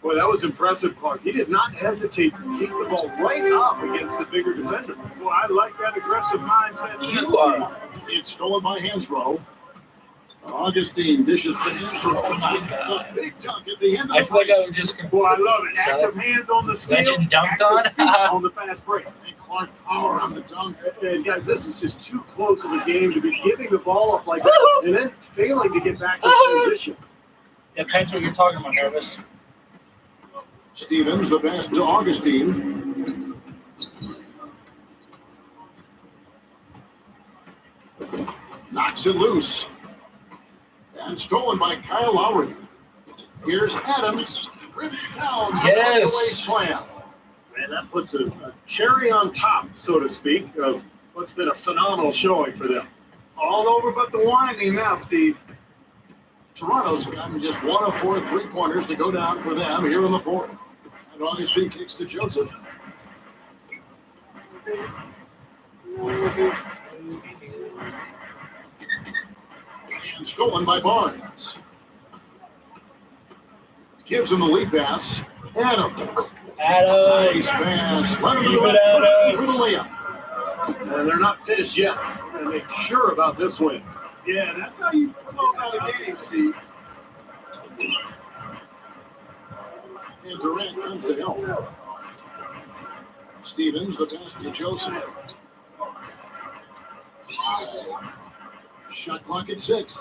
[SPEAKER 2] Boy, that was impressive, Clark. He did not hesitate to take the ball right up against the bigger defender.
[SPEAKER 4] Well, I like that aggressive mindset.
[SPEAKER 3] You are.
[SPEAKER 1] It's stolen by Hansbrough. Augustine dishes to Hansbrough.
[SPEAKER 3] Oh my God.
[SPEAKER 1] A big dunk at the end of
[SPEAKER 3] I
[SPEAKER 1] the
[SPEAKER 3] feel like
[SPEAKER 1] fight.
[SPEAKER 3] I would just
[SPEAKER 4] Well, I love it.
[SPEAKER 3] So,
[SPEAKER 4] Active hands on the steal.
[SPEAKER 3] Legend dunked on.
[SPEAKER 4] active feet on the fast break.
[SPEAKER 1] And Clark power on the dunk.
[SPEAKER 2] And guys, this is just too close of a game to be giving the ball up like that and then failing to get back in transition.
[SPEAKER 3] Depends what you're talking about, nervous.
[SPEAKER 1] Stevens, the pass to Augustine. Knocks it loose. And stolen by Kyle Lowry. Here's Adams. Rips down.
[SPEAKER 3] Yes.
[SPEAKER 1] Away slam.
[SPEAKER 2] And that puts a cherry on top, so to speak, of what's been a phenomenal showing for them.
[SPEAKER 4] All over but the winding now, Steve.
[SPEAKER 1] Toronto's gotten just 1 of 4 3-pointers to go down for them here in the fourth. And Augustine kicks to Joseph. And stolen by Barnes. Gives him the lead pass. Adams. Nice pass. Right
[SPEAKER 3] Keep
[SPEAKER 1] to the
[SPEAKER 3] it
[SPEAKER 1] left,
[SPEAKER 3] Adams.
[SPEAKER 1] for the layup.
[SPEAKER 2] And they're not finished yet. And they're sure about this win.
[SPEAKER 4] Yeah, that's how you close out a game, Steve.
[SPEAKER 1] And Durant comes to help. Stevens, the pass to Joseph. Shot clock at 6.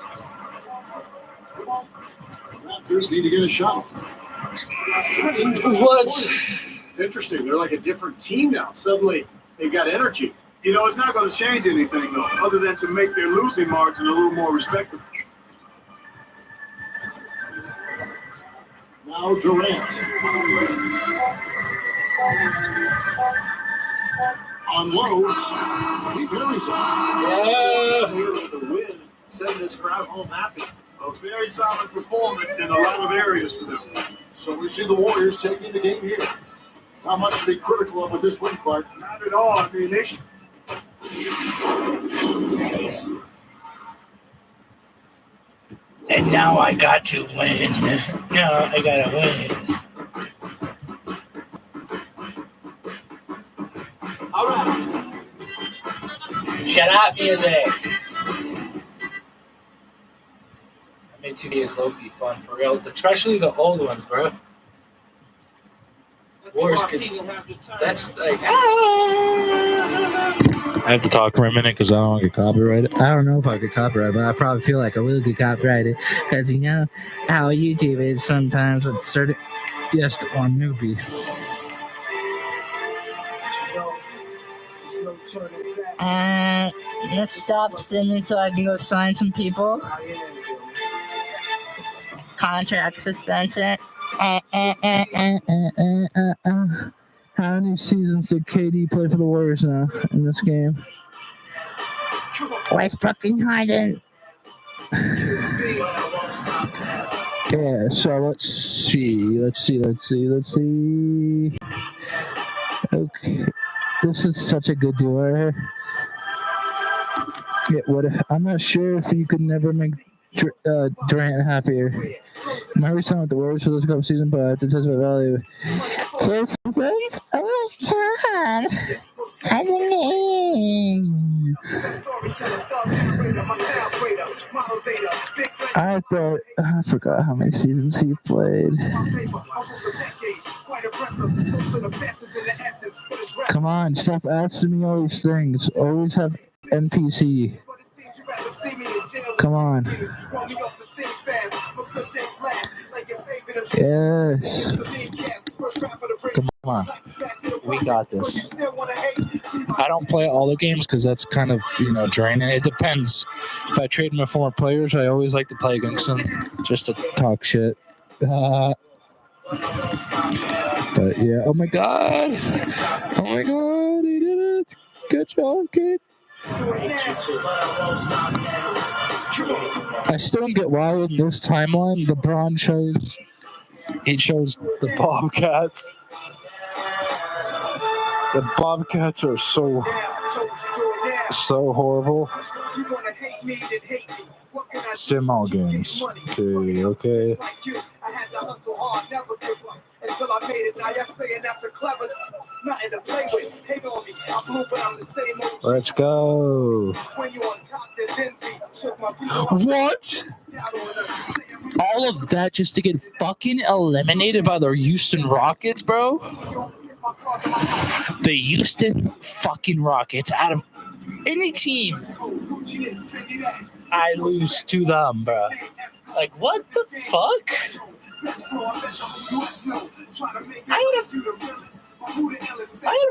[SPEAKER 1] Raptors need to get a shot.
[SPEAKER 3] What?
[SPEAKER 2] It's interesting. They're like a different team now. Suddenly, they've got energy.
[SPEAKER 4] You know, it's not going to change anything, though, other than to make their losing margin a little more respectable.
[SPEAKER 1] Now Durant. Unloads. He buries it.
[SPEAKER 3] Yeah.
[SPEAKER 2] With the win, setting this crowd home happy.
[SPEAKER 4] A very solid performance in a lot of areas for them.
[SPEAKER 1] So we see the Warriors taking the game here. How much to be critical of with this win, Clark?
[SPEAKER 4] Not at all. I mean, they should.
[SPEAKER 3] And now I got to win. Now I gotta win.
[SPEAKER 5] All right.
[SPEAKER 3] Shut up, music. I made 2 days low-key fun for real, especially the old ones, bro. Wars could, that's like.
[SPEAKER 6] I have to talk for a minute because I don't want to get copyrighted. I don't know if I could copyright, but I probably feel like I will get copyrighted because you know how YouTube is sometimes with certain just on movie. Let's stop sending so I can go sign some people. Contract suspension. How many seasons did KD play for the Warriors now in this game? Westbrook and Harden. Yeah, so let's see. Okay, this is such a good deal right here. Yeah, I'm not sure if you could never make Durant happier. Murray signed with the Warriors for this couple season, but I have to test my value. So, friends, oh my god! I forgot how many seasons he played. Come on, stop asking me all these things. Always have NPC. Come on. Yes. Come on. We got this. I don't play all the games because that's kind of, draining. It depends. If I trade my former players, I always like to play against them just to talk shit. But yeah. Oh my god. He did it. Good job, kid. I still don't get why in this timeline LeBron shows the Bobcats. The Bobcats are so horrible. Simul games. Okay. Until I made it, now you're saying that's a clever, nothing to play with. Hate on me, I'm blue, but I'm the same old. Let's go. When you on top, there's envy. What? All of that just to get fucking eliminated by the Houston Rockets, bro? The Houston fucking Rockets, out of any team, I lose to them, bro. Like, what the fuck? I had a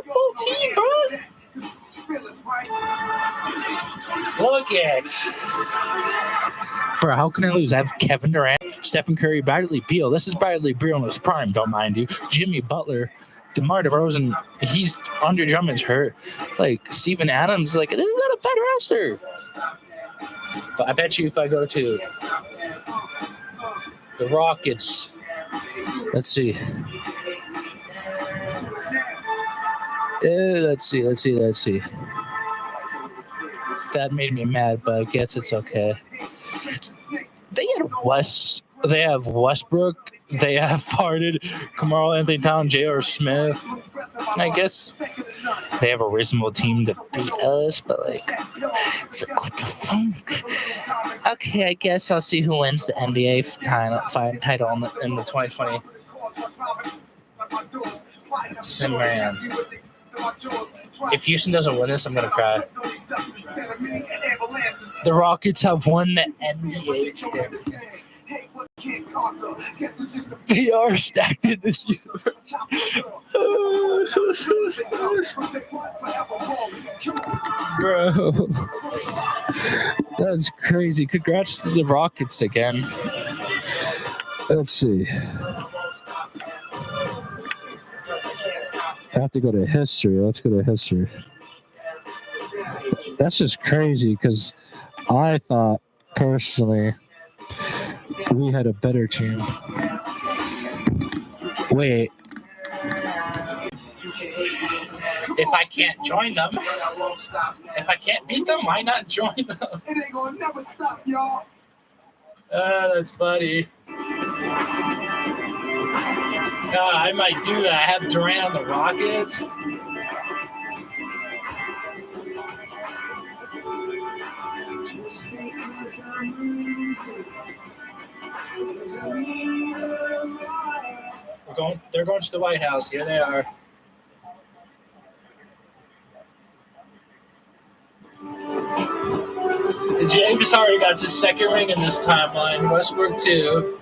[SPEAKER 6] full team, bro. Look at. Bro, how can I lose? I have Kevin Durant, Stephen Curry, Bradley Beal. This is Bradley Beal in his prime, don't mind you. Jimmy Butler, DeMar DeRozan, he's Andre Drummond's hurt. Like, Steven Adams, like, this is not a bad roster. But I bet you if I go to the Rockets, let's see. Let's see. That made me mad, but I guess it's okay. They have Westbrook. They have Harden, Carmelo Anthony Towns, J.R. Smith. I guess they have a reasonable team to beat us, but it's like, what the fuck? Okay, I guess I'll see who wins the NBA title in the 2020. Man. If Houston doesn't win this, I'm gonna cry. The Rockets have won the NBA championship.
[SPEAKER 3] We are stacked in this universe. Bro. That's crazy. Congrats to the Rockets again. Let's see. I have to go to history. Let's go to history. That's just crazy because I thought personally we had a better team. Wait. If I can't join them, if I can't beat them, why not join them?
[SPEAKER 5] It ain't gonna never stop, y'all.
[SPEAKER 3] That's funny. I might do that. I have Durant on the Rockets. They're going to the White House. Here they are. James Harden got his second ring in this timeline. Westbrook too.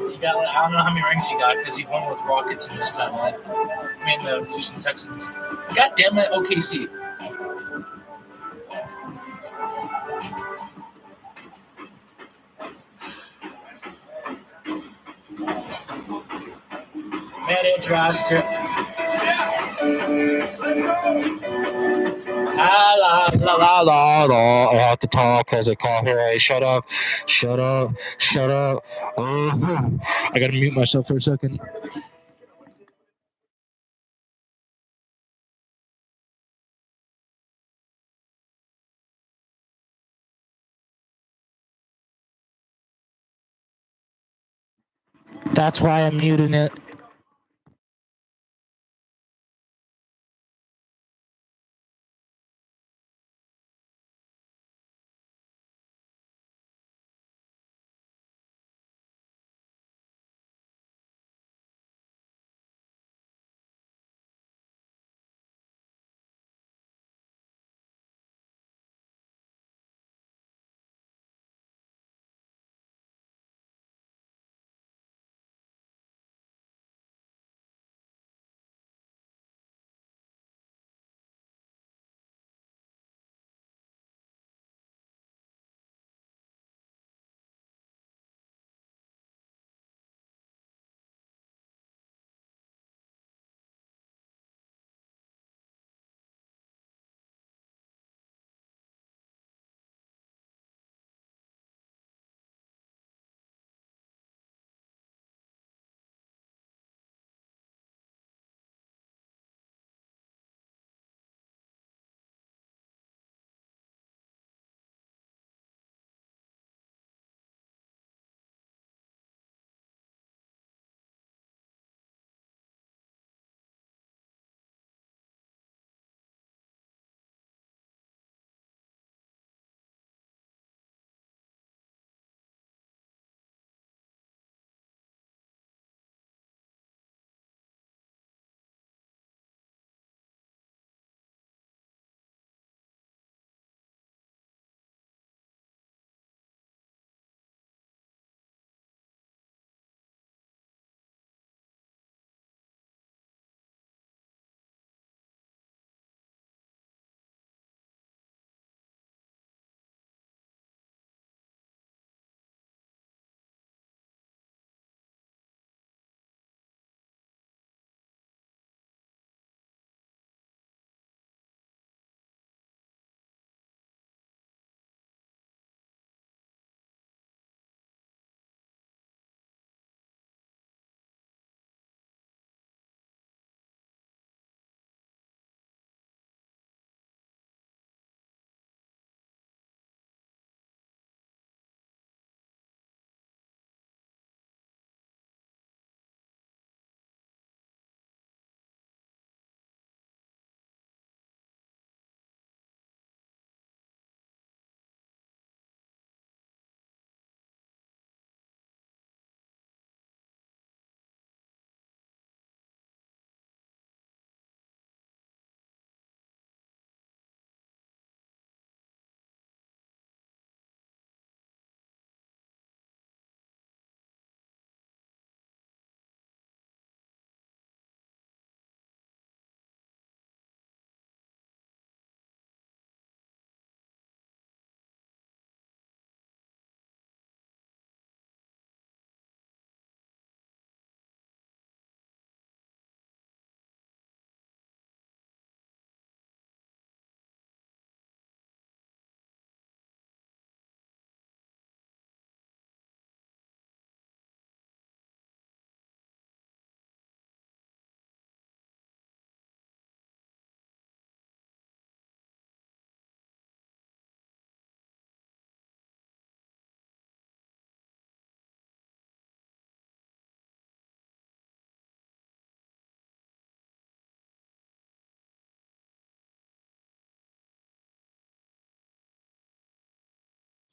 [SPEAKER 3] He got, I don't know how many rings he got because he won with Rockets in this timeline. I mean the Houston Texans. God damn it, OKC. Manage roster. La la la la la. I have to talk because I can't hear it. Shut up. Shut up. Shut up. I gotta mute myself for a second. That's why I'm muting it.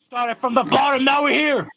[SPEAKER 3] Started from the bottom, now we're here.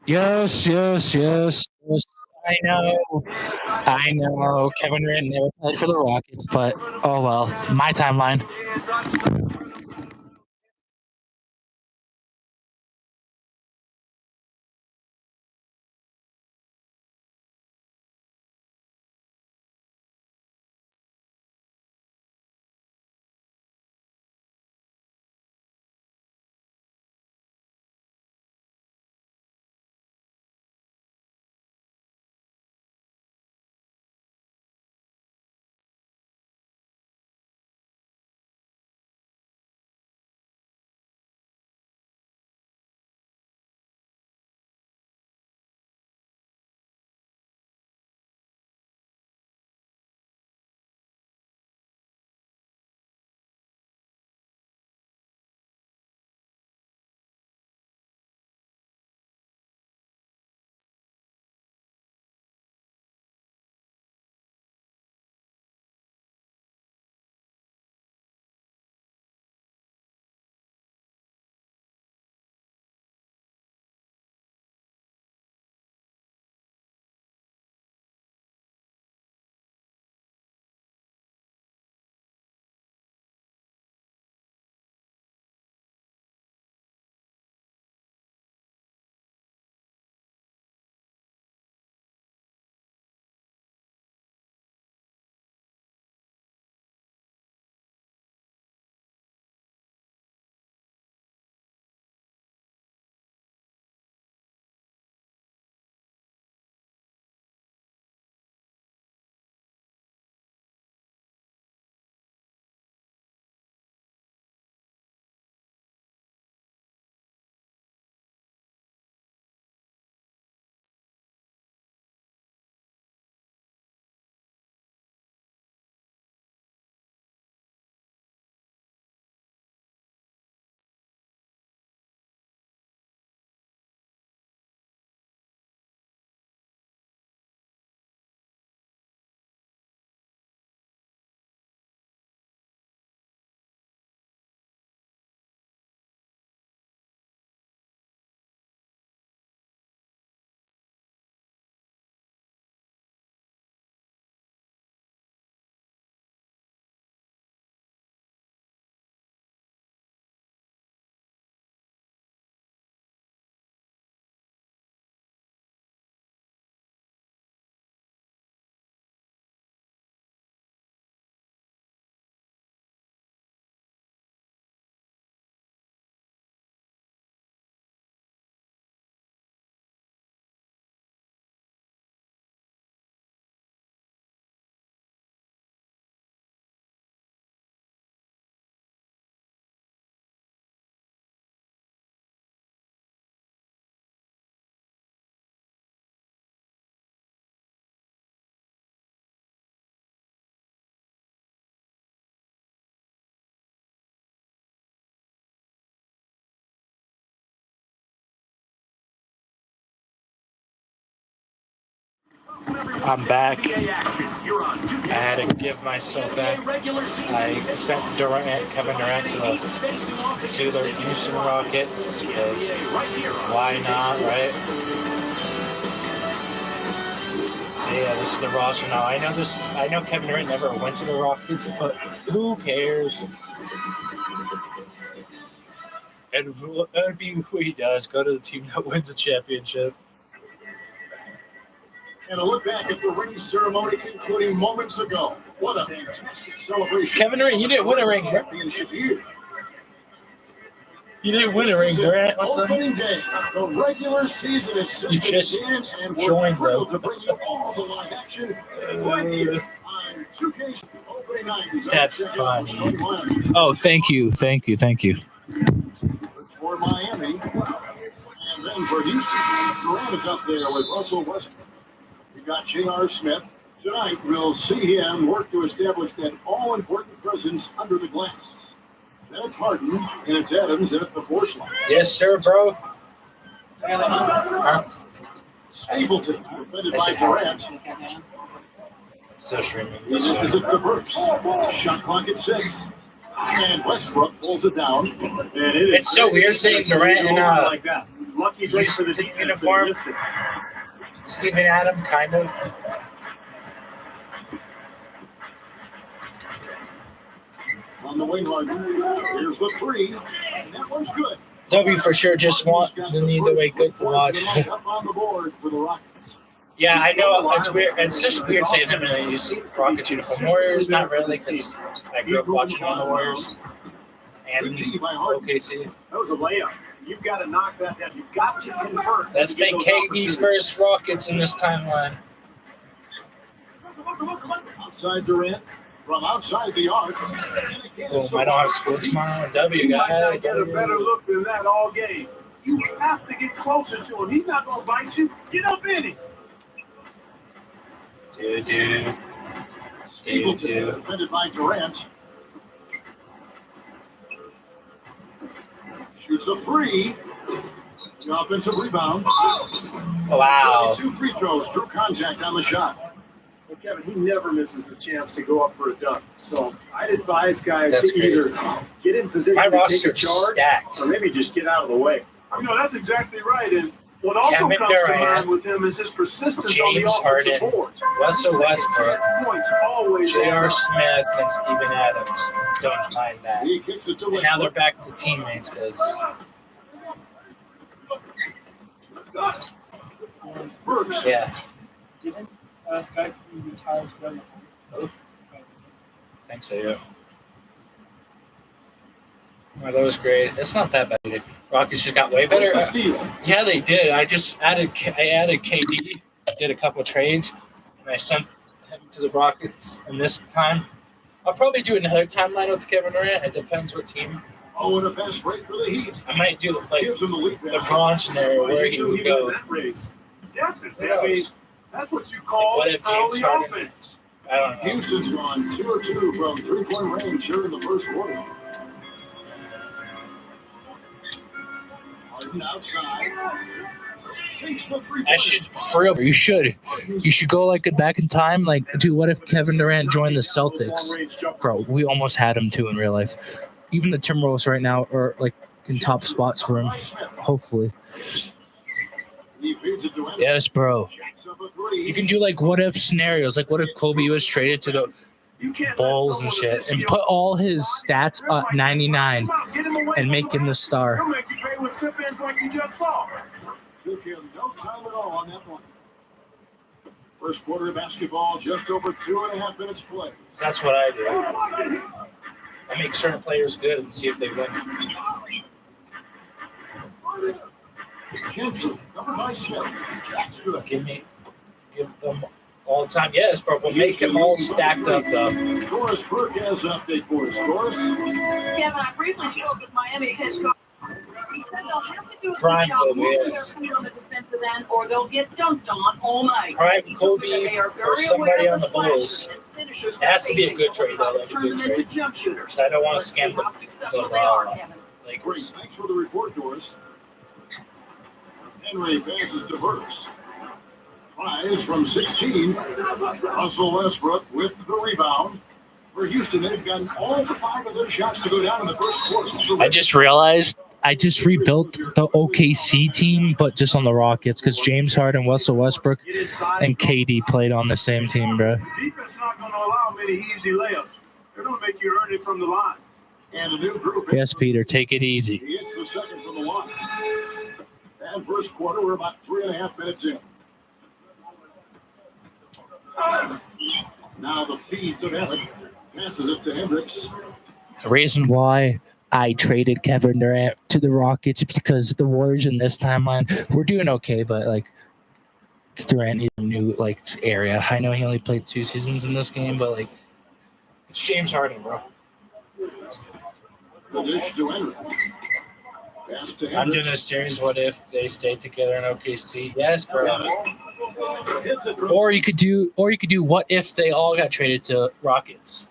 [SPEAKER 3] Yes. I know. Kevin Durant never played for the Rockets, but oh well. My timeline. I'm back. I had to give myself back. I sent Kevin Durant to the Houston Rockets because why not, right? So yeah, this is the roster now. I know Kevin Durant never went to the Rockets, but who cares? And that would be who he does. Go to the team that wins a championship.
[SPEAKER 1] And a look back at the ring ceremony concluding moments ago. What a fantastic celebration.
[SPEAKER 3] Kevin Durant, you didn't win a ring.
[SPEAKER 1] Championship year.
[SPEAKER 3] You didn't win a ring, Durant.
[SPEAKER 1] Opening day. The regular season is
[SPEAKER 3] You
[SPEAKER 1] simply
[SPEAKER 3] just
[SPEAKER 1] in, and we're
[SPEAKER 3] joined,
[SPEAKER 1] thrilled
[SPEAKER 3] bro.
[SPEAKER 1] to bring you all the live action right here on 2K opening night.
[SPEAKER 3] That's funny. Oh, thank you.
[SPEAKER 1] For Miami, and then for Houston, Durant is up there with Russell Westbrook. We got J.R. Smith. Tonight, we'll see him work to establish that all-important presence under the glass. That's Harden, and it's Adams at the force line.
[SPEAKER 3] Yes, sir, bro.
[SPEAKER 1] Stapleton, defended by Durant.
[SPEAKER 3] So streaming.
[SPEAKER 1] This is it to Burks. Shot clock at 6. And Westbrook pulls it down.
[SPEAKER 2] And
[SPEAKER 3] It's so weird seeing Durant in
[SPEAKER 2] like that. Lucky break for the
[SPEAKER 3] Houston
[SPEAKER 2] defense.
[SPEAKER 3] uniform. Steven Adams, kind of.
[SPEAKER 1] On the wing, Harden. Here's the 3. And that one's good.
[SPEAKER 3] W for sure. Just want the need to wake up to watch.
[SPEAKER 1] Up on the board for the Rockets.
[SPEAKER 3] Yeah, I know it's weird. It's just weird seeing him in these Rockets uniform. Warriors, not really, because I grew up watching on the Warriors and OKC.
[SPEAKER 2] That was a layup. You've got to knock that down. You've got to convert.
[SPEAKER 3] Let's make KD's first Rockets in this timeline.
[SPEAKER 1] Outside Durant. From outside the arc.
[SPEAKER 3] Boom, I don't have school tomorrow. W,
[SPEAKER 4] You might
[SPEAKER 3] guy.
[SPEAKER 4] not get a better look than that all game. You have to get closer to him. He's not going to bite you. Get up in him.
[SPEAKER 3] Dude.
[SPEAKER 1] Stapleton, defended by Durant. Shoots a 3. The offensive rebound.
[SPEAKER 3] Wow.
[SPEAKER 1] 2 free throws. Drew contact on the shot.
[SPEAKER 2] Well, Kevin, he never misses a chance to go up for a dunk. So I'd advise guys
[SPEAKER 3] That's
[SPEAKER 2] to either get in position
[SPEAKER 3] My
[SPEAKER 2] to take a
[SPEAKER 3] roster's
[SPEAKER 2] charge
[SPEAKER 3] stacked.
[SPEAKER 2] or maybe just get out of the way.
[SPEAKER 4] You know, that's exactly right. And what also
[SPEAKER 3] Kevin
[SPEAKER 4] comes to
[SPEAKER 3] Durant,
[SPEAKER 4] mind with him is his persistence on the
[SPEAKER 3] James
[SPEAKER 4] offensive
[SPEAKER 3] Harden,
[SPEAKER 4] boards.
[SPEAKER 3] Russell Westbrook,
[SPEAKER 4] Points always
[SPEAKER 3] J.R. Smith, and Steven Adams. Don't mind that.
[SPEAKER 1] He kicks it to
[SPEAKER 3] And now they're
[SPEAKER 1] Westbrook.
[SPEAKER 3] back to teammates because
[SPEAKER 1] Burks.
[SPEAKER 3] yeah. Thanks, yeah. Oh, that was great. It's not that bad. Rockets just got way better.
[SPEAKER 1] With the steal.
[SPEAKER 3] Yeah, they did. I added KD, did a couple of trades, and I sent him to the Rockets. And this time, I'll probably do another timeline with Kevin Durant. It depends what team.
[SPEAKER 1] Oh, and a fast break for the Heat.
[SPEAKER 3] I might do like
[SPEAKER 1] Gives him the lead
[SPEAKER 3] the
[SPEAKER 1] pass.
[SPEAKER 3] LeBron scenario where he would go.
[SPEAKER 2] That race.
[SPEAKER 4] Definitely.
[SPEAKER 3] Who
[SPEAKER 4] I mean,
[SPEAKER 3] knows?
[SPEAKER 4] that's what you call
[SPEAKER 3] Like, what if James
[SPEAKER 4] early
[SPEAKER 3] Harden-
[SPEAKER 4] offense.
[SPEAKER 3] I don't know.
[SPEAKER 1] Houston's gone 2 of 2 from 3-point range here in the first quarter. Harden outside. Sinks the three-pointer.
[SPEAKER 3] I should, for real, you should go like back in time. Like, dude, what if Kevin Durant joined the Celtics? Bro, we almost had him too in real life. Even the Timberwolves right now are like in top spots for him. Hopefully.
[SPEAKER 1] He feeds it to him.
[SPEAKER 3] Yes, bro.
[SPEAKER 1] Jacks up a 3.
[SPEAKER 3] You can do like what if scenarios. Like, what if Kobe was traded to the
[SPEAKER 4] You can't let
[SPEAKER 3] Bulls and
[SPEAKER 4] someone of
[SPEAKER 3] shit
[SPEAKER 4] this
[SPEAKER 3] and
[SPEAKER 4] skill-
[SPEAKER 3] put all his stats at 99
[SPEAKER 4] Get him away
[SPEAKER 3] and
[SPEAKER 4] from
[SPEAKER 3] make him the
[SPEAKER 4] He'll
[SPEAKER 3] star?
[SPEAKER 4] make you pay with tip-ins like you just saw.
[SPEAKER 1] Took him no time at all on that one. First quarter of basketball, just over 2.5 minutes play.
[SPEAKER 3] That's what I do. I make certain players good and see if they win.
[SPEAKER 1] Jensen, covered by Smith. Jack's good.
[SPEAKER 3] Give them all the time. Yes, bro, but make them all stacked up though.
[SPEAKER 1] Doris Burke has an update for us. Doris?
[SPEAKER 7] Kevin, I briefly spoke with Miami's head coach. He said they'll have to do a good
[SPEAKER 3] Prime
[SPEAKER 7] job
[SPEAKER 3] Kobe,
[SPEAKER 7] moving their
[SPEAKER 3] yes.
[SPEAKER 7] feet on the defensive end, or they'll get dunked on all night.
[SPEAKER 3] Prime
[SPEAKER 7] He told me
[SPEAKER 3] Kobe
[SPEAKER 7] that they are
[SPEAKER 3] for
[SPEAKER 7] very
[SPEAKER 3] somebody
[SPEAKER 7] aware
[SPEAKER 3] on
[SPEAKER 7] of
[SPEAKER 3] the Bulls.
[SPEAKER 7] slashers and finishers
[SPEAKER 3] It has to be a
[SPEAKER 7] they're
[SPEAKER 3] good
[SPEAKER 7] facing.
[SPEAKER 3] trade, though.
[SPEAKER 7] They'll
[SPEAKER 3] That's a
[SPEAKER 7] turn
[SPEAKER 3] good
[SPEAKER 7] them into
[SPEAKER 3] trade.
[SPEAKER 7] jump shooters.
[SPEAKER 3] Because I don't want to
[SPEAKER 7] Let's see
[SPEAKER 3] scam
[SPEAKER 7] how
[SPEAKER 3] the
[SPEAKER 7] successful they are, Kevin.
[SPEAKER 1] Great.
[SPEAKER 3] Lakers.
[SPEAKER 1] Thanks for the report, Doris. Henry passes to Burks. Tries from 16. Russell Westbrook with the rebound. For Houston, they've gotten all 5 of their shots to go down in the first quarter. So
[SPEAKER 3] I just realized I just rebuilt the OKC team, but just on the Rockets because James Harden, Russell Westbrook, and KD played on the same team, bro.
[SPEAKER 4] Defense not going to allow many easy layups. They're going to make you earn it from the line.
[SPEAKER 1] and a new group.
[SPEAKER 3] Yes, Peter, take it easy.
[SPEAKER 1] He hits the second from the line. And first quarter, we're about 3.5 minutes in. Now the feed to Evan. Passes it to Hendricks.
[SPEAKER 3] The reason why I traded Kevin Durant to the Rockets because the Warriors in this timeline were doing okay, but like Durant is a new like area. I know he only played 2 seasons in this game, but like it's James Harden, bro.
[SPEAKER 1] The dish to Henry. Pass to
[SPEAKER 3] I'm doing
[SPEAKER 1] Hendricks.
[SPEAKER 3] a series. What if they stayed together in OKC? Yes, bro.
[SPEAKER 1] Hits it from
[SPEAKER 3] Or you could do what if they all got traded to Rockets?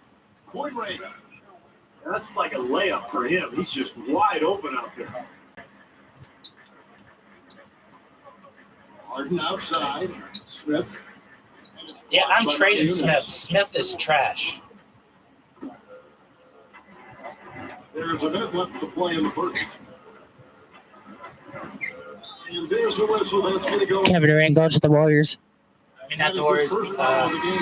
[SPEAKER 1] point range.
[SPEAKER 2] That's like a layup for him. He's just wide open out there.
[SPEAKER 1] Harden outside. Smith.
[SPEAKER 3] Yeah, I'm trading Smith. Smith is trash.
[SPEAKER 1] There's a minute left to play in the first. And there's a whistle that's going to go.
[SPEAKER 3] Kevin Durant goes to the Warriors. I mean, not
[SPEAKER 1] That
[SPEAKER 3] the
[SPEAKER 1] is his
[SPEAKER 3] Warriors.
[SPEAKER 1] first foul of the game.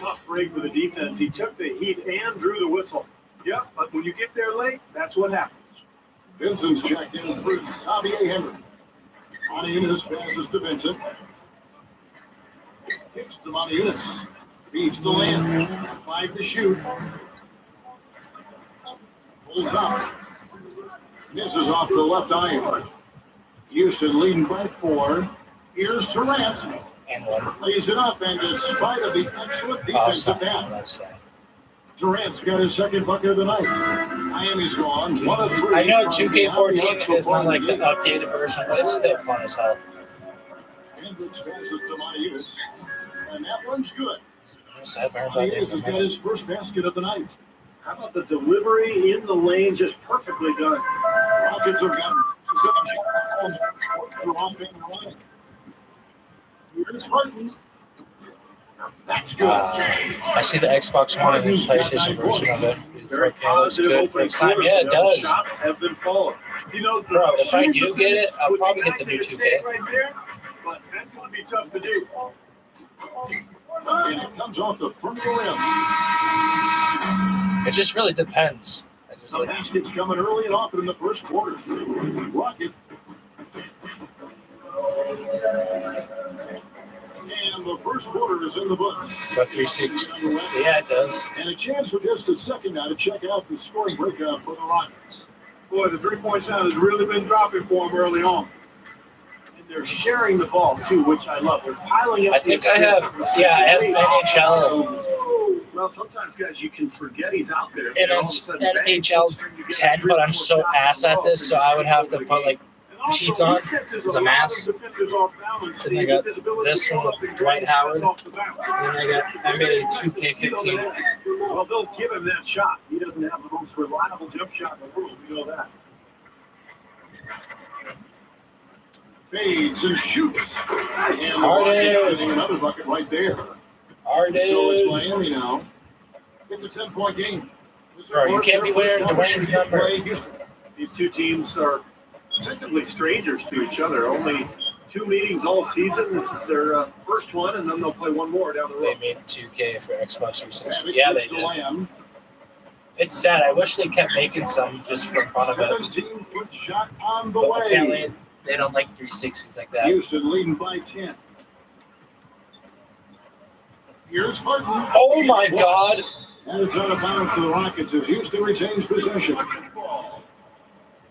[SPEAKER 2] Tough break for the defense. He took the heat and drew the whistle. Yep, but when you get there late, that's what happens.
[SPEAKER 1] Vincent's checked in for Xavier Henry. Monteunus passes to Vincent. Kicks to Monteunus. Feeds to Lamb. 5 to shoot. Pulls up. Misses off the left iron. Houston leading by 4. Here's Durant.
[SPEAKER 3] And one.
[SPEAKER 1] Lays it up, and despite of the excellent
[SPEAKER 3] Oh,
[SPEAKER 1] defensive
[SPEAKER 3] stop.
[SPEAKER 1] down,
[SPEAKER 3] That's sad.
[SPEAKER 1] Durant's got his second bucket of the night. Miami's gone 1 of 3.
[SPEAKER 3] I know
[SPEAKER 1] from the
[SPEAKER 3] 2K14
[SPEAKER 1] so
[SPEAKER 3] is
[SPEAKER 1] far
[SPEAKER 3] not like
[SPEAKER 1] in
[SPEAKER 3] the
[SPEAKER 1] game.
[SPEAKER 3] updated version, but it's still fun as hell.
[SPEAKER 1] Hendricks passes to Monteunus, and that one's good.
[SPEAKER 3] Yes, I've heard about
[SPEAKER 1] Monteunus has got
[SPEAKER 3] it.
[SPEAKER 1] his first basket of the night.
[SPEAKER 2] How about the delivery in the lane? Just perfectly done.
[SPEAKER 1] Rockets have got 7 off and running. Here's Harden. That's good.
[SPEAKER 3] I see the Xbox One and the PlayStation version of it.
[SPEAKER 2] Very
[SPEAKER 3] Okay, looks
[SPEAKER 2] positive
[SPEAKER 3] good
[SPEAKER 2] opening
[SPEAKER 3] for its time.
[SPEAKER 2] quarter.
[SPEAKER 3] Yeah, it does.
[SPEAKER 2] Shots have been falling. You know, the
[SPEAKER 3] Bro, if I do
[SPEAKER 2] shooting
[SPEAKER 3] get it, I'll
[SPEAKER 2] would be
[SPEAKER 3] probably get
[SPEAKER 2] nice
[SPEAKER 3] the new
[SPEAKER 2] if it stayed
[SPEAKER 3] 2K.
[SPEAKER 2] right there, but that's going to be tough to do.
[SPEAKER 1] And it comes off the front of the rim.
[SPEAKER 3] It just really depends. I just
[SPEAKER 1] The
[SPEAKER 3] like
[SPEAKER 1] basket's coming early and often in the first quarter. Rocket. And the first quarter is in the books.
[SPEAKER 3] the 360. Yeah, it does.
[SPEAKER 1] And a chance for just a second now to check out the scoring breakout for the Rockets.
[SPEAKER 4] Boy, the three-point shot has really been dropping for him early on.
[SPEAKER 2] And they're sharing the ball, too, which I love. They're piling up
[SPEAKER 3] I think
[SPEAKER 2] the
[SPEAKER 3] I have,
[SPEAKER 2] assists.
[SPEAKER 3] yeah, I have NHL
[SPEAKER 2] Well, sometimes, guys, you can forget he's out there.
[SPEAKER 3] and
[SPEAKER 2] All of a sudden, bang,
[SPEAKER 3] NHL
[SPEAKER 2] string together
[SPEAKER 3] 10, but I'm
[SPEAKER 2] 3 or 4
[SPEAKER 3] so
[SPEAKER 2] shots in
[SPEAKER 3] ass
[SPEAKER 2] a
[SPEAKER 3] at
[SPEAKER 2] row.
[SPEAKER 3] this, so I would have to put like
[SPEAKER 4] And also,
[SPEAKER 3] cheats on
[SPEAKER 4] he catches
[SPEAKER 3] as a
[SPEAKER 4] lot
[SPEAKER 3] mass.
[SPEAKER 4] of defenders off balance.
[SPEAKER 3] Then I got
[SPEAKER 4] His ability
[SPEAKER 3] this
[SPEAKER 4] to
[SPEAKER 3] one
[SPEAKER 4] pull up
[SPEAKER 3] with
[SPEAKER 4] and
[SPEAKER 3] Dwight
[SPEAKER 4] grab
[SPEAKER 3] Howard.
[SPEAKER 4] shots off the bounce.
[SPEAKER 3] And then I got NBA 2K15.
[SPEAKER 2] Well, they'll give him that shot. He doesn't have the most reliable jump shot in the world. We know that.
[SPEAKER 1] Fades and shoots. And the
[SPEAKER 3] Harden.
[SPEAKER 1] Rockets getting another bucket right there.
[SPEAKER 3] Harden.
[SPEAKER 1] So it's Miami now. It's a 10-point game.
[SPEAKER 3] Bro, you can't be wearing Dwayne's number.
[SPEAKER 1] Play Houston.
[SPEAKER 2] These two teams are technically strangers to each other. Only 2 meetings all season. This is their first one, and then they'll play one more down the
[SPEAKER 3] They
[SPEAKER 2] road.
[SPEAKER 3] made 2K for Xbox 360.
[SPEAKER 1] And it
[SPEAKER 3] Yeah, they
[SPEAKER 1] gets to
[SPEAKER 3] did.
[SPEAKER 1] Lamb.
[SPEAKER 3] It's sad. I wish they kept making some just for fun of it.
[SPEAKER 1] 17-foot shot on the
[SPEAKER 3] But
[SPEAKER 1] way.
[SPEAKER 3] apparently, they don't like 360s like that.
[SPEAKER 1] Houston leading by 10. Here's Harden.
[SPEAKER 3] Oh my God!
[SPEAKER 1] And it's out of bounds to the Rockets as Houston retains possession.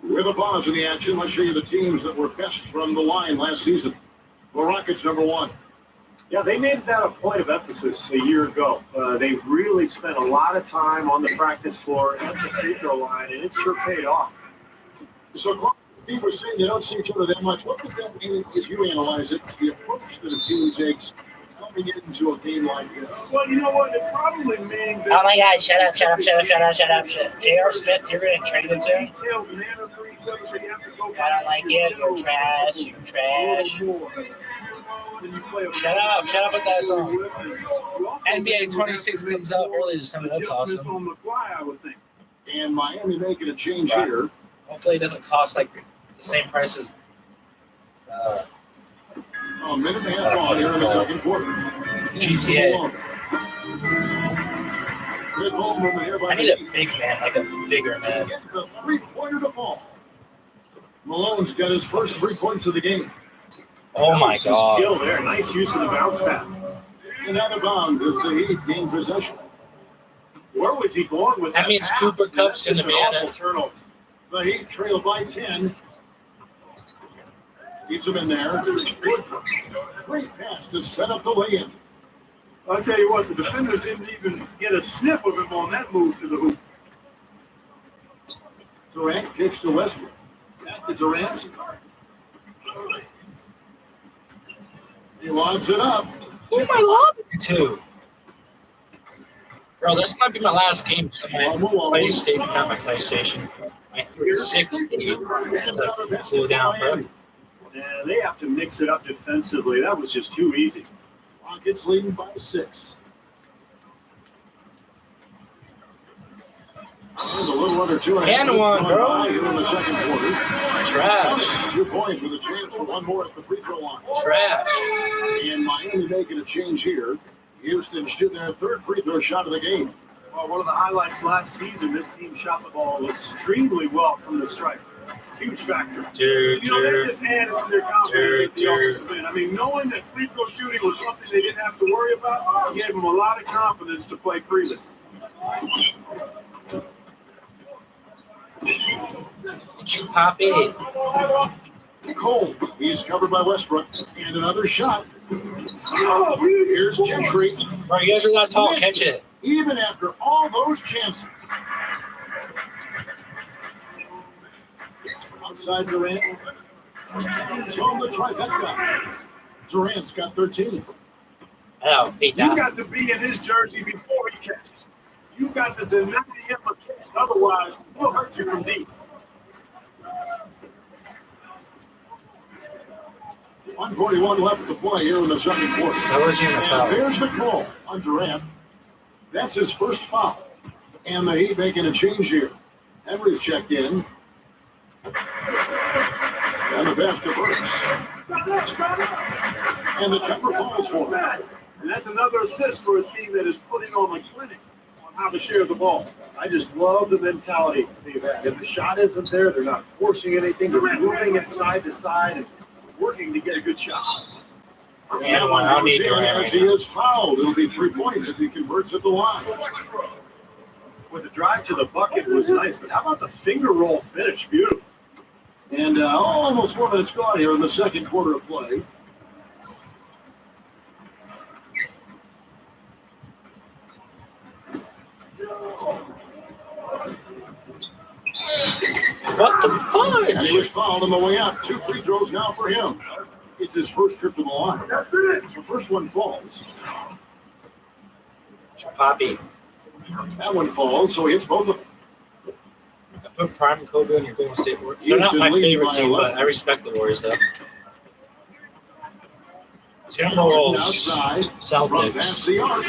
[SPEAKER 1] With a pause in the action, let's show you the teams that were best from the line last season. The Rockets, number 1.
[SPEAKER 2] Yeah, they made that a point of emphasis a year ago. They really spent a lot of time on the practice floor at the free throw line, and it sure paid off.
[SPEAKER 1] So, Clark, Steve was saying they don't see each other that much. What does that mean as you analyze it, the approach that a team takes coming into a game like this?
[SPEAKER 4] Well, you know what? It probably means
[SPEAKER 3] Oh my God! Shut up! Shut up! Shut up! Shut up! Shut up! J.R. Smith, you're gonna trade it soon?
[SPEAKER 4] detailed manner for each other, so you have to go
[SPEAKER 3] I don't like it. You're trash. You're trash. Shut up! Shut up with that song. NBA 26 comes out early December. That's awesome.
[SPEAKER 4] On the fly, I would think.
[SPEAKER 1] And Miami making a change
[SPEAKER 3] Right.
[SPEAKER 1] here.
[SPEAKER 3] Hopefully, it doesn't cost like the same price as.
[SPEAKER 1] A minute and a half on here in the second quarter.
[SPEAKER 3] GTA.
[SPEAKER 1] Good ball movement here by
[SPEAKER 3] I need a
[SPEAKER 1] the
[SPEAKER 3] big man, like a bigger man.
[SPEAKER 1] Gets the three-pointer to fall. Malone's got his first 3 points of the game.
[SPEAKER 3] Oh my
[SPEAKER 2] Some
[SPEAKER 3] God!
[SPEAKER 2] skill there. Nice use of the bounce pass.
[SPEAKER 1] And out of bounds as the Heat gain possession.
[SPEAKER 2] Where was he going with
[SPEAKER 3] That means
[SPEAKER 2] pass?
[SPEAKER 3] Cooper Kupp's
[SPEAKER 2] That's
[SPEAKER 3] going to
[SPEAKER 2] just
[SPEAKER 3] be
[SPEAKER 2] an
[SPEAKER 3] in
[SPEAKER 2] awful
[SPEAKER 3] it.
[SPEAKER 2] turnover.
[SPEAKER 1] The Heat trail by 10. Keeps him in there. Great pass to set up the lay-in.
[SPEAKER 4] I'll tell you what, the defenders didn't even get a sniff of him on that move to the hoop.
[SPEAKER 1] Durant kicks to Westbrook. Back to Durant. He lobs it up.
[SPEAKER 3] Who am I lobbing to? Bro, this might be my last game. So my PlayStation, not my PlayStation. My 360 to cool down, bro.
[SPEAKER 2] Yeah, they have to mix it up defensively. That was just too easy.
[SPEAKER 1] Rockets leading by 6. And a little under 2.5
[SPEAKER 3] And
[SPEAKER 1] minutes
[SPEAKER 3] one,
[SPEAKER 1] gone
[SPEAKER 3] bro.
[SPEAKER 1] by here in the second quarter.
[SPEAKER 3] Trash.
[SPEAKER 1] 2 points with a chance for one more at the free throw line.
[SPEAKER 3] Trash.
[SPEAKER 1] And Miami making a change here. Houston shooting their third free throw shot of the game.
[SPEAKER 2] Well, one of the highlights last season, this team shot the ball extremely well from the stripe. Huge factor.
[SPEAKER 3] Dude,
[SPEAKER 4] You know, that just added to their confidence at the
[SPEAKER 3] Dude.
[SPEAKER 4] offensive end. I mean, knowing that free throw shooting was something they didn't have to worry about, gave them a lot of confidence to play freely.
[SPEAKER 3] Poppy.
[SPEAKER 1] Cole, he's covered by Westbrook. And another shot. Here's Gentry.
[SPEAKER 3] Bro, you guys are that tall. Catch it.
[SPEAKER 1] Even after all those chances. Outside Durant. Show him the trifecta. Durant's got 13.
[SPEAKER 3] Oh, beat
[SPEAKER 4] You
[SPEAKER 3] that.
[SPEAKER 4] got to be in his jersey before he catches. You got to deny him a catch. Otherwise, he'll hurt you from deep.
[SPEAKER 1] 1:41 left to play here in the second quarter.
[SPEAKER 3] That wasn't even a
[SPEAKER 1] And
[SPEAKER 3] foul.
[SPEAKER 1] there's the call on Durant. That's his first foul. And the Heat making a change here. Henry's checked in. And the pass to Burks. And the jumper falls for him.
[SPEAKER 4] And that's another assist for a team that is putting on a clinic on how to share the ball.
[SPEAKER 2] I just love the mentality they've had. If the shot isn't there, they're not forcing anything. They're moving it side to side and working to get a good shot.
[SPEAKER 3] Yeah,
[SPEAKER 1] That
[SPEAKER 3] I
[SPEAKER 1] one
[SPEAKER 3] don't
[SPEAKER 1] goes
[SPEAKER 3] need
[SPEAKER 1] in
[SPEAKER 3] Durant
[SPEAKER 1] as he is fouled. It'll be 3 points if he converts at the line.
[SPEAKER 2] With the drive to the bucket was nice, but how about the finger roll finish? Beautiful.
[SPEAKER 1] And almost 4 minutes gone here in the second quarter of play.
[SPEAKER 3] What the
[SPEAKER 1] And he was
[SPEAKER 3] fudge?
[SPEAKER 1] fouled on the way out. 2 free throws now for him. It's his first trip to the line.
[SPEAKER 4] That's it.
[SPEAKER 1] The first one falls.
[SPEAKER 3] Poppy.
[SPEAKER 1] That one falls, so he hits both of them.
[SPEAKER 3] I put Prime and Kobe on your Golden State Warriors. They're not my favorite team, but I respect the Warriors, though. Timberwolves,
[SPEAKER 1] Outside. Run past
[SPEAKER 3] Celtics.
[SPEAKER 1] the arc.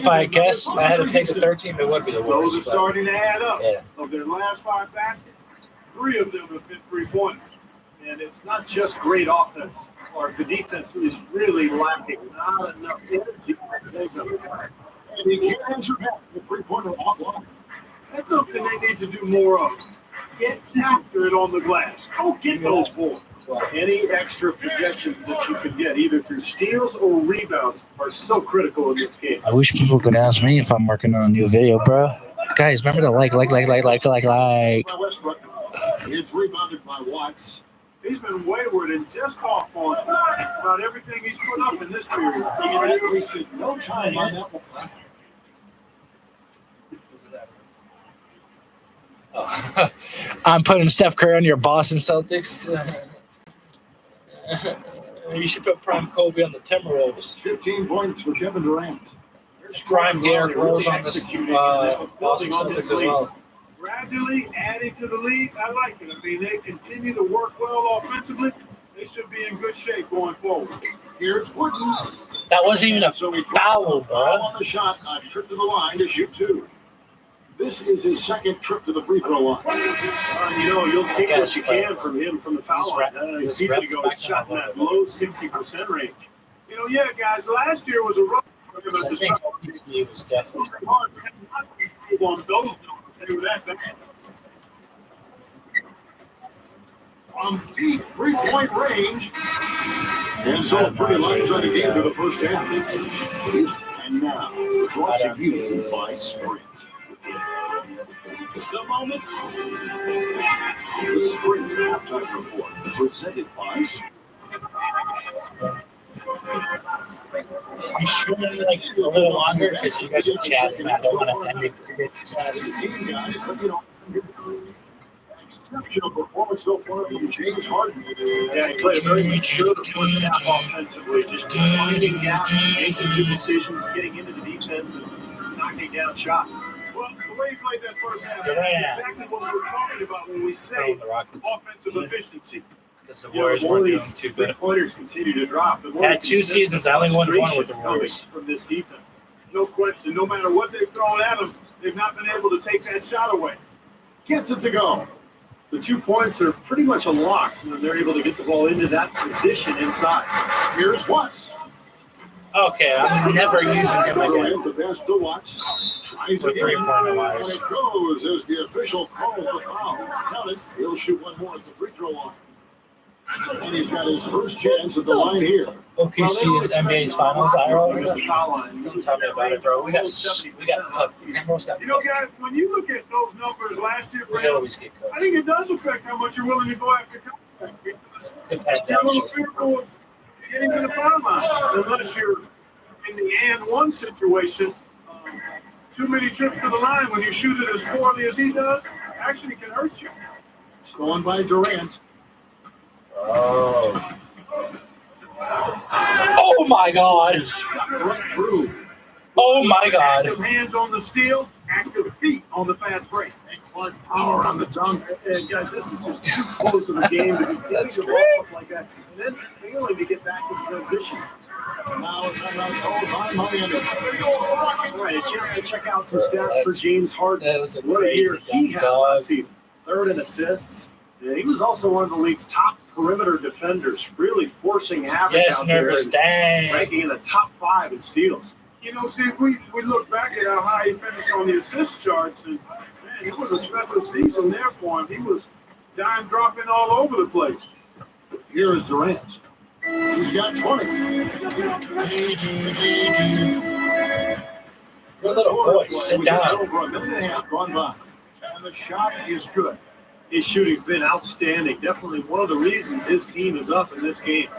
[SPEAKER 3] If I guess I had to pick a third team, it would be the
[SPEAKER 4] Those
[SPEAKER 3] Warriors.
[SPEAKER 4] are
[SPEAKER 3] But
[SPEAKER 4] starting to add up.
[SPEAKER 3] yeah.
[SPEAKER 4] Of their last 5 baskets, 3 of them have been 3-pointers.
[SPEAKER 2] And it's not just great offense. Or the defense is really lacking. Not enough energy.
[SPEAKER 1] And he can't answer back. The 3-pointer offline.
[SPEAKER 4] That's something they need to do more of. Get after it on the glass. Go get those boards.
[SPEAKER 2] Any extra possessions that you can get, either through steals or rebounds, are so critical in this game.
[SPEAKER 9] I wish people could ask me if I'm working on a new video, bro. Guys, remember to like.
[SPEAKER 1] By Westbrook. It's rebounded by Watts.
[SPEAKER 4] He's been wayward and just off on about everything he's put up in this period.
[SPEAKER 1] He wasted no time on that one.
[SPEAKER 3] Oh. I'm putting Steph Curry on your Boston Celtics. You should put Prime Kobe on the Timberwolves.
[SPEAKER 1] 15 points for Kevin Durant.
[SPEAKER 3] Prime Derrick Rose on the Boston Celtics as well.
[SPEAKER 4] Gradually adding to the lead, I like it. I mean, they continue to work well offensively. They should be in good shape going forward.
[SPEAKER 1] Here's Gordon.
[SPEAKER 3] That wasn't even a
[SPEAKER 1] So he
[SPEAKER 3] foul,
[SPEAKER 1] foul
[SPEAKER 3] bro.
[SPEAKER 1] on the shot. A trip to the line to shoot 2. This is his second trip to the free throw line.
[SPEAKER 2] You'll take what you can from him from the foul line. It's easy to go
[SPEAKER 3] back
[SPEAKER 2] shot in
[SPEAKER 3] down a
[SPEAKER 2] that
[SPEAKER 3] little
[SPEAKER 2] low 60% range.
[SPEAKER 4] Yeah, guys, last year was a rough for him
[SPEAKER 3] I
[SPEAKER 4] at the
[SPEAKER 3] think
[SPEAKER 4] start.
[SPEAKER 3] he was definitely.
[SPEAKER 4] Hard to move on those numbers. They were that bad.
[SPEAKER 1] From deep 3-point range. And so a pretty lopsided game for the first half.
[SPEAKER 8] And now, brought to you by Sprint. The moment. The Sprint halftime report presented by Sprint.
[SPEAKER 3] I'm streaming like a little longer because you guys are chatting. I don't want to end it.
[SPEAKER 1] Exceptional performance so far from James Harden.
[SPEAKER 2] Yeah, he played a very mature first half offensively, just finding gaps, making good decisions, getting into the defense, and knocking down shots.
[SPEAKER 4] Well, the way he played that first half,
[SPEAKER 3] Durant.
[SPEAKER 4] that's exactly what we were talking about when we say
[SPEAKER 3] The Rockets.
[SPEAKER 4] offensive efficiency.
[SPEAKER 3] Because the Warriors weren't doing too good.
[SPEAKER 2] Pointers continue to drop. The more
[SPEAKER 3] Had 2 seasons, I only won one with the Warriors.
[SPEAKER 2] from this defense.
[SPEAKER 4] No question. No matter what they've thrown at them, they've not been able to take that shot away.
[SPEAKER 1] Gets it to go.
[SPEAKER 2] The 2 points are pretty much a lock when they're able to get the ball into that position inside.
[SPEAKER 1] Here's Watts.
[SPEAKER 3] Okay, I'm never using him again.
[SPEAKER 1] Durant, the pass to Watts. Tries
[SPEAKER 3] For
[SPEAKER 1] again.
[SPEAKER 3] 3-point
[SPEAKER 1] And
[SPEAKER 3] wise.
[SPEAKER 1] it goes as the official calls the foul. Count it. He'll shoot one more at the free throw line. And he's got his first chance at the line here.
[SPEAKER 3] OKC is NBA's finals. I already know.
[SPEAKER 2] The foul line.
[SPEAKER 3] Don't tell me about it, bro. We got cooked. Timberwolves got
[SPEAKER 4] You know,
[SPEAKER 3] cooked.
[SPEAKER 4] guys, when you look at those numbers last year for
[SPEAKER 3] We
[SPEAKER 4] him,
[SPEAKER 3] always get
[SPEAKER 4] I
[SPEAKER 3] cooked.
[SPEAKER 4] think it does affect how much you're willing to go after contact. Because
[SPEAKER 3] Depends,
[SPEAKER 4] you're a little
[SPEAKER 3] actually.
[SPEAKER 4] fearful of getting to the foul line unless you're in the and one situation. Too many trips to the line when you shoot it as poorly as he does actually can hurt you.
[SPEAKER 1] Stolen by Durant.
[SPEAKER 3] Oh. Oh my God.
[SPEAKER 1] Right through.
[SPEAKER 3] Oh my God.
[SPEAKER 4] Active hands on the steal, active feet on the fast break.
[SPEAKER 1] And Clark power on the dunk.
[SPEAKER 2] And guys, this is just too close of a game to be
[SPEAKER 3] That's
[SPEAKER 2] giving the ball up like that. And then failing to get back in transition.
[SPEAKER 1] Now it's timeout called by Miami.
[SPEAKER 2] All right, a chance to check out some stats for James Harden.
[SPEAKER 3] That was a
[SPEAKER 2] What a year
[SPEAKER 3] crazy
[SPEAKER 2] he
[SPEAKER 3] dunk,
[SPEAKER 2] had
[SPEAKER 3] dog.
[SPEAKER 2] last season. 3rd in assists. Yeah, he was also one of the league's top perimeter defenders, really forcing havoc
[SPEAKER 3] Yes,
[SPEAKER 2] out there
[SPEAKER 3] nervous.
[SPEAKER 2] and
[SPEAKER 3] Dang.
[SPEAKER 2] ranking in the top 5 in steals.
[SPEAKER 4] You know, Steve, we look back at how high he finished on the assist charts, and man, it was a special season there for him. He was dime dropping all over the place.
[SPEAKER 1] Here is Durant. He's got 20.
[SPEAKER 3] Good little boy. Sit down.
[SPEAKER 1] Over a minute and a half gone by. And the shot is good.
[SPEAKER 2] His shooting's been outstanding. Definitely one of the reasons his team is up in this game.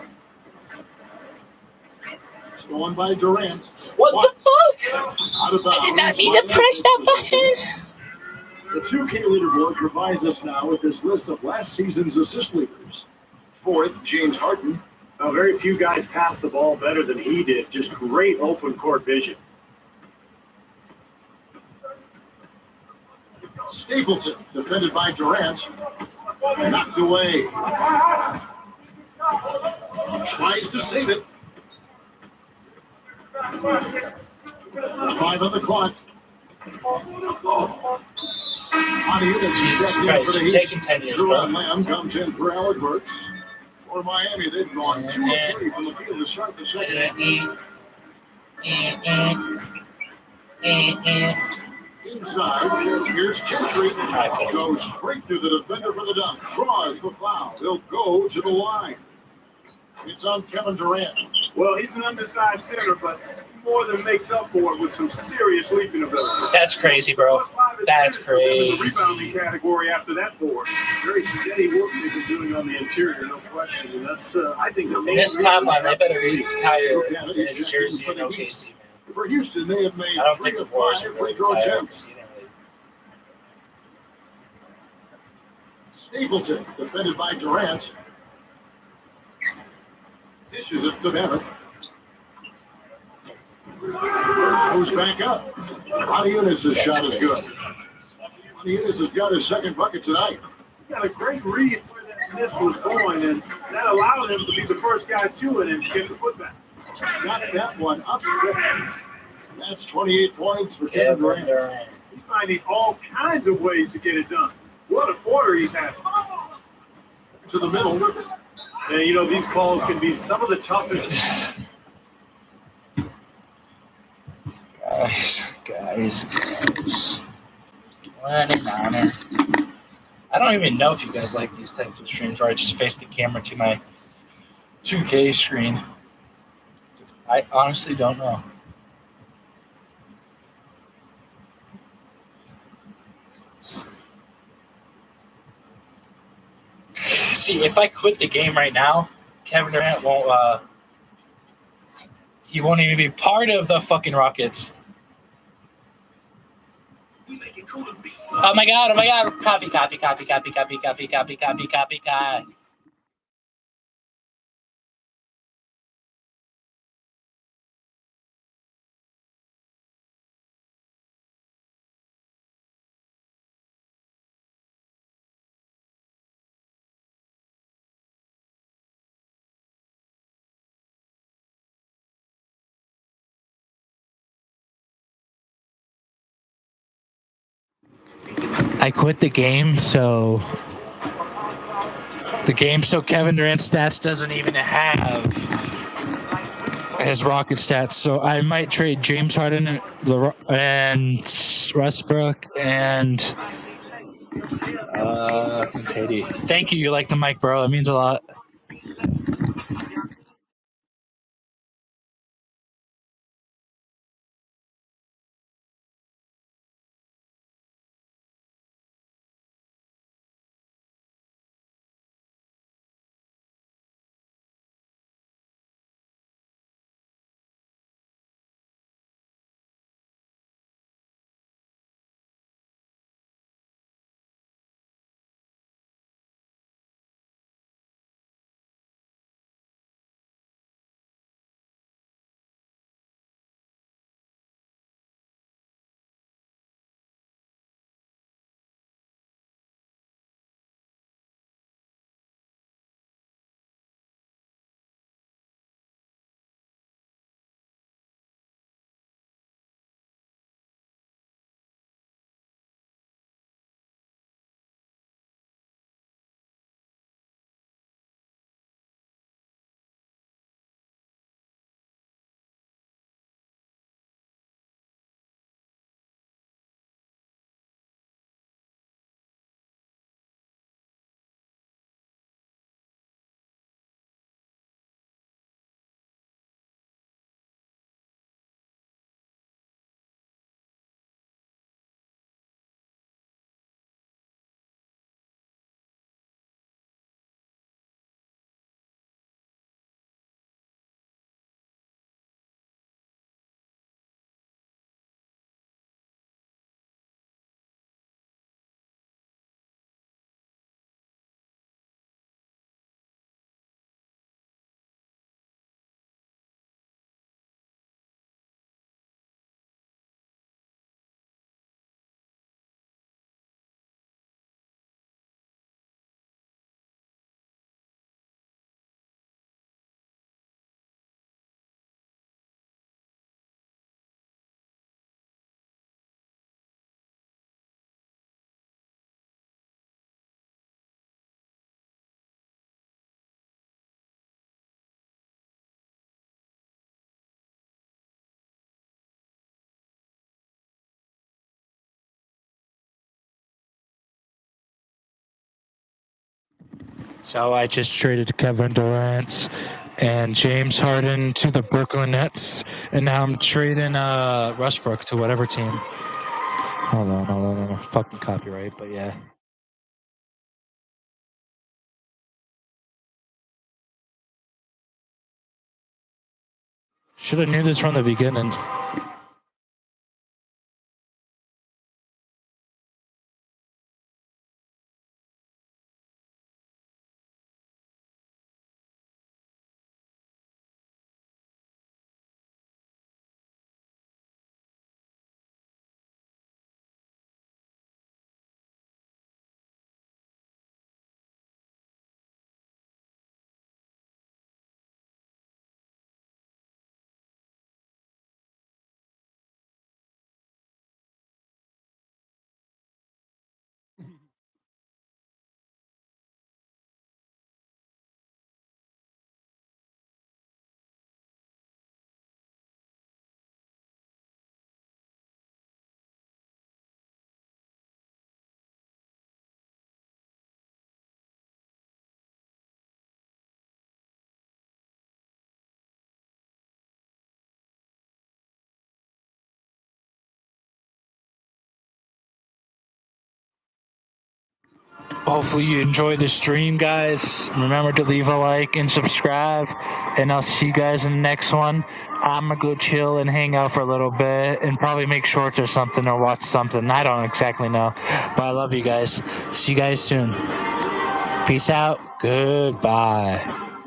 [SPEAKER 1] Stolen by Durant.
[SPEAKER 3] What the fuck?
[SPEAKER 1] Out of bounds.
[SPEAKER 3] I did not mean to press that button.
[SPEAKER 1] The 2K leaderboard provides us now with this list of last season's assist leaders. 4th, James Harden.
[SPEAKER 2] Now, very few guys passed the ball better than he did. Just great open court vision.
[SPEAKER 1] Stapleton, defended by Durant. Knocked away. Tries to save it. 5 on the clock.
[SPEAKER 3] Jesus Christ, you're taking 10 years, bro.
[SPEAKER 1] Lamb comes in for Alec Burks. For Miami, they've gone 2 of 3 from the field to start the second. Inside, here's Gentry. Goes straight through the defender for the dunk. Draws the foul. He'll go to the line. It's on Kevin Durant.
[SPEAKER 4] Well, he's an undersized center, but more than makes up for it with some serious leaping ability.
[SPEAKER 3] That's crazy, bro. That's
[SPEAKER 4] In the
[SPEAKER 3] crazy.
[SPEAKER 4] rebounding category after that board.
[SPEAKER 2] Very steady work they've been doing on the interior, no question. And that's, I think, the main
[SPEAKER 3] This
[SPEAKER 2] reason
[SPEAKER 3] timeline, they better
[SPEAKER 2] they're
[SPEAKER 3] retire his jersey in OKC, man.
[SPEAKER 1] For Houston, they have made
[SPEAKER 3] I don't
[SPEAKER 1] 3
[SPEAKER 3] think the
[SPEAKER 1] of
[SPEAKER 3] Warriors
[SPEAKER 1] 5
[SPEAKER 3] are
[SPEAKER 1] free
[SPEAKER 3] really
[SPEAKER 1] throw
[SPEAKER 3] retired.
[SPEAKER 1] attempts. Stapleton, defended by Durant. Dishes it to Bennett. Goes back up. Adiunas' shot is good. Adiunas has got his second bucket tonight.
[SPEAKER 4] He got a great read where that miss was going, and that allowed him to be the first guy to it and get the putback.
[SPEAKER 1] Got that one up. That's 28 points for Kevin
[SPEAKER 3] Kevin
[SPEAKER 1] Durant.
[SPEAKER 3] Durant.
[SPEAKER 4] He's finding all kinds of ways to get it done. What a quarter he's having.
[SPEAKER 1] To the middle.
[SPEAKER 2] And, you know, these calls can be some of the toughest.
[SPEAKER 3] Guys. What an honor. I don't even know if you guys like these types of streams where I just face the camera to my 2K screen. I honestly don't know. Actually, if I quit the game right now, Kevin Durant won't. He won't even be part of the fucking Rockets. Oh my god! Oh my god! Copy! I quit the game, so Kevin Durant's stats doesn't even have his Rocket stats. So I might trade James Harden and Westbrook and KD. Thank you. You like the mic, bro. It means a lot. So I just traded Kevin Durant and James Harden to the Brooklyn Nets, and now I'm trading Westbrook to whatever team. Hold on. Fucking copyright, but yeah. Should have knew this from the beginning.
[SPEAKER 6] hopefully you enjoy the stream, guys. Remember to leave a like and subscribe, and I'll see you guys in the next one. I'm gonna go chill and hang out for a little bit and probably make shorts or something or watch something. I don't exactly know, but I love you guys. See you guys soon. Peace out. Goodbye.